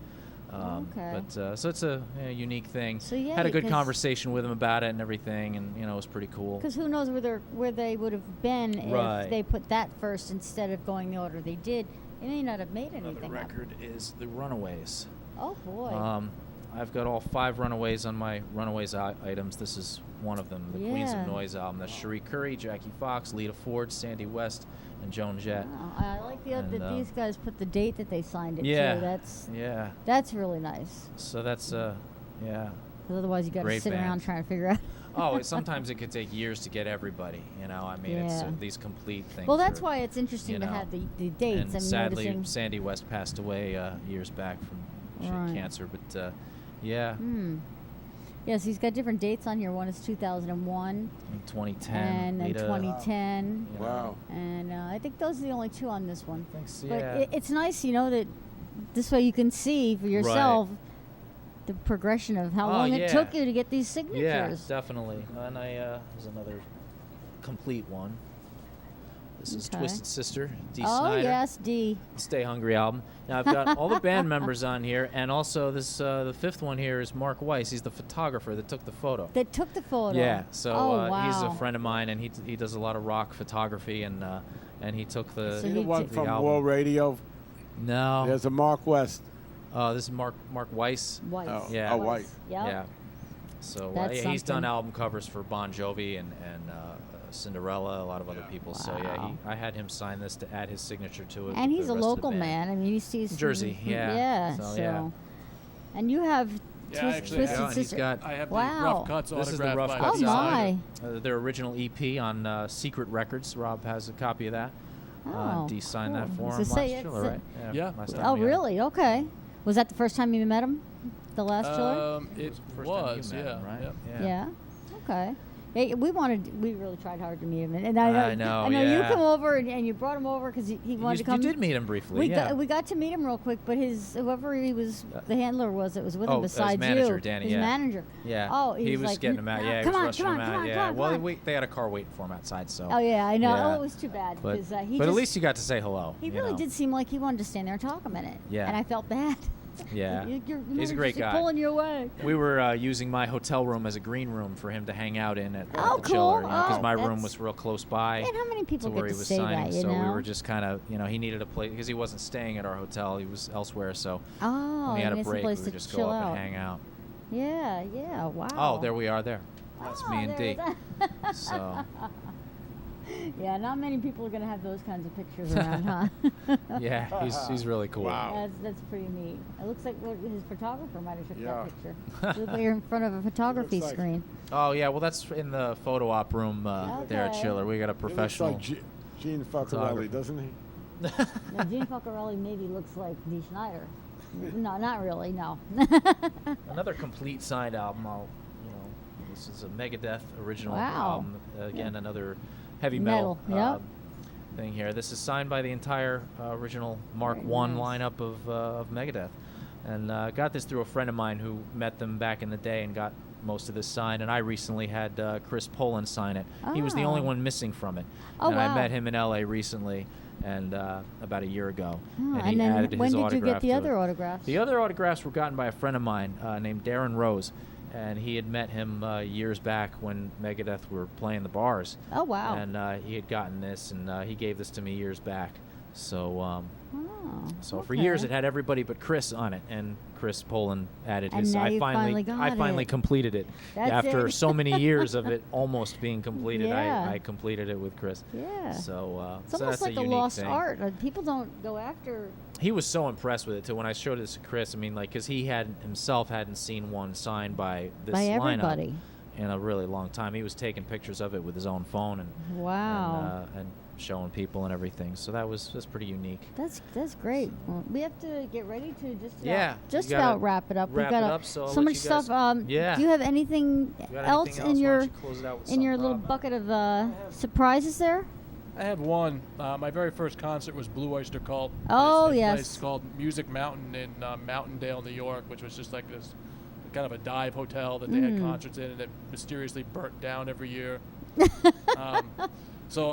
Okay. But so it's a unique thing. So, yeah, had a good 'cause- conversation with them about it and everything, and it was pretty cool. Because who knows where they would have been Right. if they put that first instead of going the order they did. They may not have made Another anything up. record is the Runaways. Oh boy. I've got all 5 Runaways on my Runaways items. This is one of them, the Queens Yeah. of Noise album. That's Cherie Currie, Jackie Fox, Lita Ford, Sandy West, and Joan Jett. Wow. I like that and, these guys put the date that they signed it Yeah. to. Yeah. That's really nice. So that's yeah. 'Cause otherwise you got to Great sit around band. trying to figure out. Sometimes it could take years to get everybody. I mean, it's Yeah. these complete things. Well, that's are- why it's interesting to have the dates. And I'm sadly, noticing. Sandy West passed away years back from Right. cancer. But yeah, Yes, he's got different dates on here. One is 2001 in 2010, and then Lita, 2010. you know. Wow. And I think those are the only 2 on this one. Thanks, But yeah. it's nice, that this way you can see for yourself the progression of how long it yeah. took you to get these Yeah, signatures. definitely. And there's another complete one. This is Okay. Twisted Sister, D. Oh, Snyder. yes, D. Stay Hungry album. Now I've got all the band members on here, and also this the 5th one here is Mark Weiss. He's the photographer that took the photo. They took the photo. Yeah, so wow. he's a friend of mine, and he does a lot of rock photography, and he took the So See the he one did- from album. World Radio? No. There's a Mark West. This is Mark Weiss. White. Oh, Yeah. White. Yep. Yeah. So That's yeah, he's done something. album covers for Bon Jovi and Cinderella, a lot of other people. So yeah, Wow. I had him sign this to add his signature to it. And with he's the a rest of the local band. man. I mean, he's Jersey, yeah. Yeah. So, So, yeah. and you have Yeah, I actually Twisted have. and he's Sister. got I have Wow. the Rough Cuts This is the autographed Rough by Cuts Oh Snyder. my! their original EP on Secret Records. Rob has a copy of that. Oh, Dee signed that cool. for So him say last it's Chiller, a- right? Yeah. last Yeah. time Oh we had him. really? Okay. Was that the first time you met him? The last chiller? It was the first time you was, met yeah. him, right? Yep. Yeah. Okay. Hey, we really tried hard to meet him, and I know, I know you yeah. come over and you brought him over because he wanted to come. You did meet him briefly, We yeah. got to meet him real quick, but whoever he was, the handler was that was with him his besides manager, you, Danny, his yeah. manager. Yeah. Oh, he was like, getting him out. Yeah, he come was on, rushing come him on, out. come on, Yeah. come on, Well, come on. they had a car waiting for him outside, so. Oh yeah, I know. Yeah. Oh, it was too bad But, because he but just, at least you got to say hello. he you really know? did seem like he wanted to stand there and talk a minute. Yeah. And I felt bad. Yeah. Your He's a great manager's guy. Pulling you away. We were using my hotel room as a green room for him to hang out in at Oh, the cool. chiller, because Oh, my room that's- was real close by. And how many people to get where to he was say signing, that? You so know. we were just kind of, he needed a place because he wasn't staying at our hotel; he was elsewhere. So Oh, when he had and a it's break, place we to would just chill go up out. and hang out. Yeah, yeah. Wow. Oh, there we are. There, that's me and there D. it is. So Yeah, not many people are gonna have those kinds of pictures around, huh? yeah, he's really cool. Wow. That's pretty neat. It looks like his photographer might have took Yeah. that picture. It looks like you're in front of a photography like- screen. Oh yeah, well that's in the photo op room there at Okay. Chiller. We got a He looks professional. like Gene photographer. Faccarelli, doesn't he? Now, Gene Falcarelli maybe looks like Dee Snyder. No, not really. No. Another complete signed album. This is a Megadeth original Wow. album. Again, another heavy Metal, metal, yep. thing here. This is signed by the entire original Mark Very I nice. lineup of Megadeth, and got this through a friend of mine who met them back in the day and got most of this signed. And I recently had Chris Poland sign it. He was the only Oh. one missing from it. Oh, and wow. I met him in L.A. recently, and about a year ago. Oh, and he then added when his did you autograph get the to other it. autographs? The other autographs were gotten by a friend of mine named Darren Rose, and he had met him years back when Megadeth were playing the bars. Oh wow. And he had gotten this, and he gave this to me years back. So, Oh, for years it okay. had everybody but Chris on it, and Chris Poland added And his. now I you finally finally, got I finally it. completed it. That's After it. so many years of it almost being completed, Yeah. I completed it with Chris. Yeah. So, It's so almost that's like a unique lost thing. art. People don't go after. He was so impressed with it too. When I showed it to Chris, I mean, like, because he hadn't seen one signed by this By lineup everybody. in a really long time. He was taking pictures of it with his own phone and Wow. and showing people and everything. So that's pretty unique. That's great. Well, we have to get ready to Yeah, just you gotta about wrap it up. wrap We've got it up, so I'll so let much you guys- stuff. Yeah. Do you have anything You got else anything in else? Why your don't you close it out with in your something, little Rob? bucket of surprises there? I have one. My very first concert was Blue Oyster Cult. Oh, It's a yes. place called Music Mountain in Mountaindale, New York, which was just like this kind of a dive hotel that they had concerts in, and it mysteriously burnt down every year. So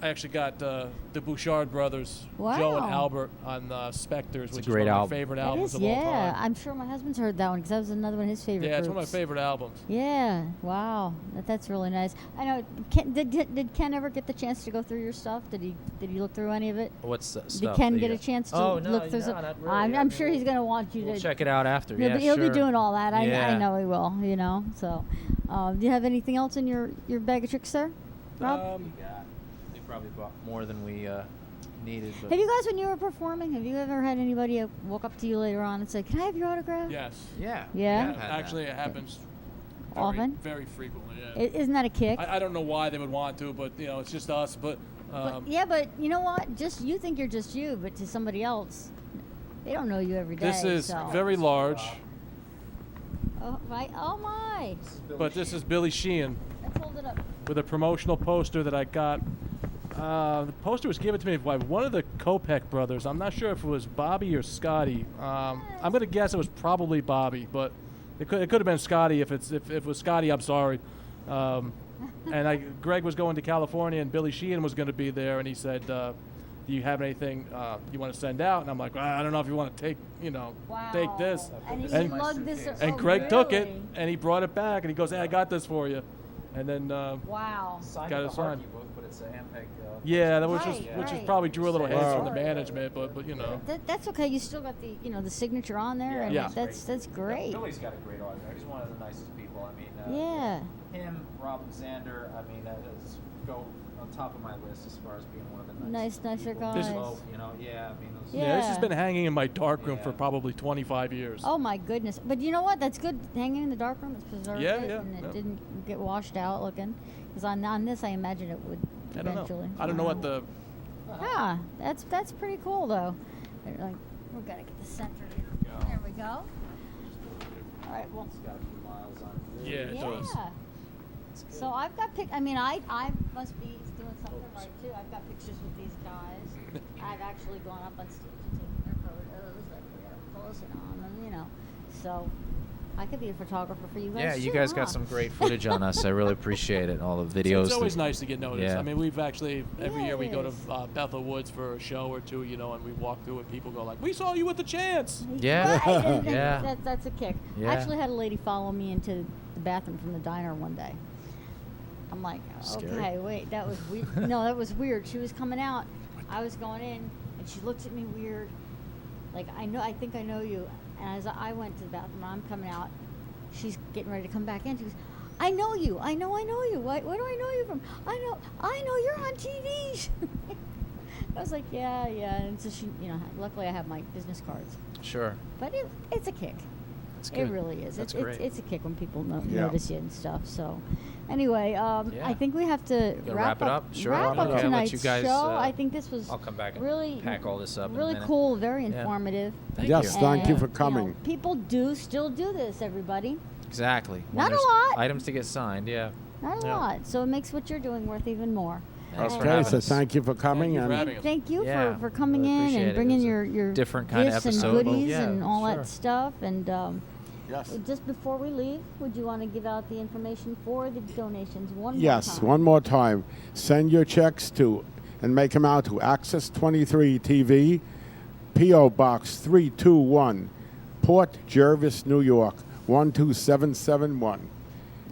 I actually got the Bouchard brothers, Joe and Wow. Albert, on Spectres, which a is great one of my album. favorite That albums is, of all yeah. time. I'm sure my husband's heard that one because that was another one of his favorite Yeah, it's one of my groups. favorite albums. Yeah, wow, that's really nice. I know. Ken, did Ken ever get the chance to go through your stuff? Did he look through any of it? What's the Did stuff? Ken that get you a got? chance to Oh, no, look through no, some? not really. I'm I mean, sure he's gonna want you We'll to check it out after. Yeah, Yeah, but he'll sure. be doing all that. I Yeah. know he will. You know. So, do you have anything else in your bag of tricks there, Rob? They probably bought more than we needed. But Have you guys, when you were performing, have you ever had anybody walk up to you later on and say, "Can I have your autograph?" Yes. yeah. Yeah? I've had that. Actually, it happens Often? very frequently. Yeah. Isn't that a kick? I don't know why they would want to, but it's just us. But But you know what? Just you think you're just you, but to somebody else, they don't know you every day. this is so. very large. Oh, right. Oh my! But this is Billy Sheehan Let's hold it up. with a promotional poster that I got. The poster was given to me by one of the Kopech brothers. I'm not sure if it was Bobby or Scotty. I'm gonna guess it was probably Bobby, but it could have been Scotty. If it was Scotty, I'm sorry. And Gregg was going to California, and Billy Sheehan was going to be there, and he said, "Do you have anything you want to send out?" And I'm like, I don't know if you want to take take this. And he And- lugged this. And oh, Gregg took it, really? and he brought it back, and he goes, "Hey, I got this for you." And then Wow. Signed Got at it the signed. Harkey booth, but it's a Ampeg. yeah, that was Right, which is right. probably drew a little heads from the Wow. management, but That's okay. You still got the signature on there, and Yeah. that's great. Billy's got a great autograph. He's one of the nicest people. I mean, Yeah. him, Rob Zander. I mean, go on top of my list as far as being one of the nicest Nicer people. guys. Oh, yeah. I mean, those, Yeah. this has been hanging in my dark room for Yeah. probably 25 years. Oh my goodness! But you know what? That's good. Hanging in the dark room, it's preserved Yeah, it, yeah, and it yeah. didn't get washed out looking. Because on this, I imagine it would I don't eventually. know. I don't know what the Yeah, that's pretty cool though. Like, we gotta get the center here. There we go. All right. Well. It's got a few miles on it. Yeah, it Yeah. does. So I've got I mean, I must be doing something right too. I've got pictures with these guys. I've actually gone up on stage and taken their photos, like closing on them, So I could be a photographer for you guys. Yeah, you too, guys huh? got some great footage on us. I really appreciate it. All the videos. It's always that- nice to get noticed. Yeah. I mean, we've actually every Yeah, year we it go to is. Bethel Woods for a show or two, and we walk through and people go like, "We saw you with the Chance." Yeah. Right, and Yeah. That's a kick. Yeah. I actually had a lady follow me into the bathroom from the diner one day. I'm like, Scary. okay, wait, that was weird. No, that was weird. She was coming out. I was going in, and she looked at me weird. Like, I think I know you. And as I went to the bathroom, I'm coming out. She's getting ready to come back in. She goes, I know you. I know you. Where do I know you from? I know you're on TV. I was like, yeah. And so she, luckily I have my business cards. Sure. But it's a kick. That's It good. really is. That's It's great. it's a kick when people Yeah. notice you and stuff. So, anyway, I think we have to Gotta wrap it up? Sure. Wrap Okay, up I'll let tonight's you guys, show. I think this was I'll come back and really pack all this up in a really minute. cool, very Yeah. informative. Thank Yes, you. thank you And, for coming. people still do this. Everybody, Exactly. When Not a there's lot. Items to get signed. Yeah. not a Yeah. lot. So it makes what you're doing worth even more. Thanks for Okay, having so us. thank you for coming. Thank you for and having us. Thank you Yeah, for coming really in appreciate and it. bringing It was a your different kind of gifts episode, and but goodies yeah, and all sure. that stuff. And yes, just before we leave, would you want to give out the information for the donations one more yes, time? one more time. Send your checks to and make them out to Access 23 TV, P.O. Box 321, Port Jervis, New York 12771.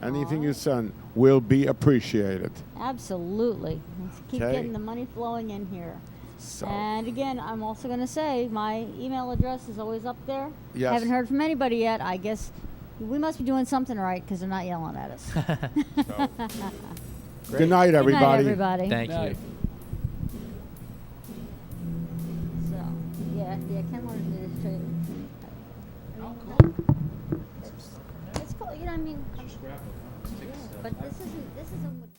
Anything you send will be appreciated. Absolutely. Let's keep Okay. getting the money flowing in here. So, And again, I'm also going to say my email address is always up there. Yes. Haven't heard from anybody yet. I guess we must be doing something right because they're not yelling at us. good night, Good everybody. night, everybody. Thank Night. you. So, yeah, Ken wanted me to show you. It's cool. You know, I mean, Just grab it. but this isn't what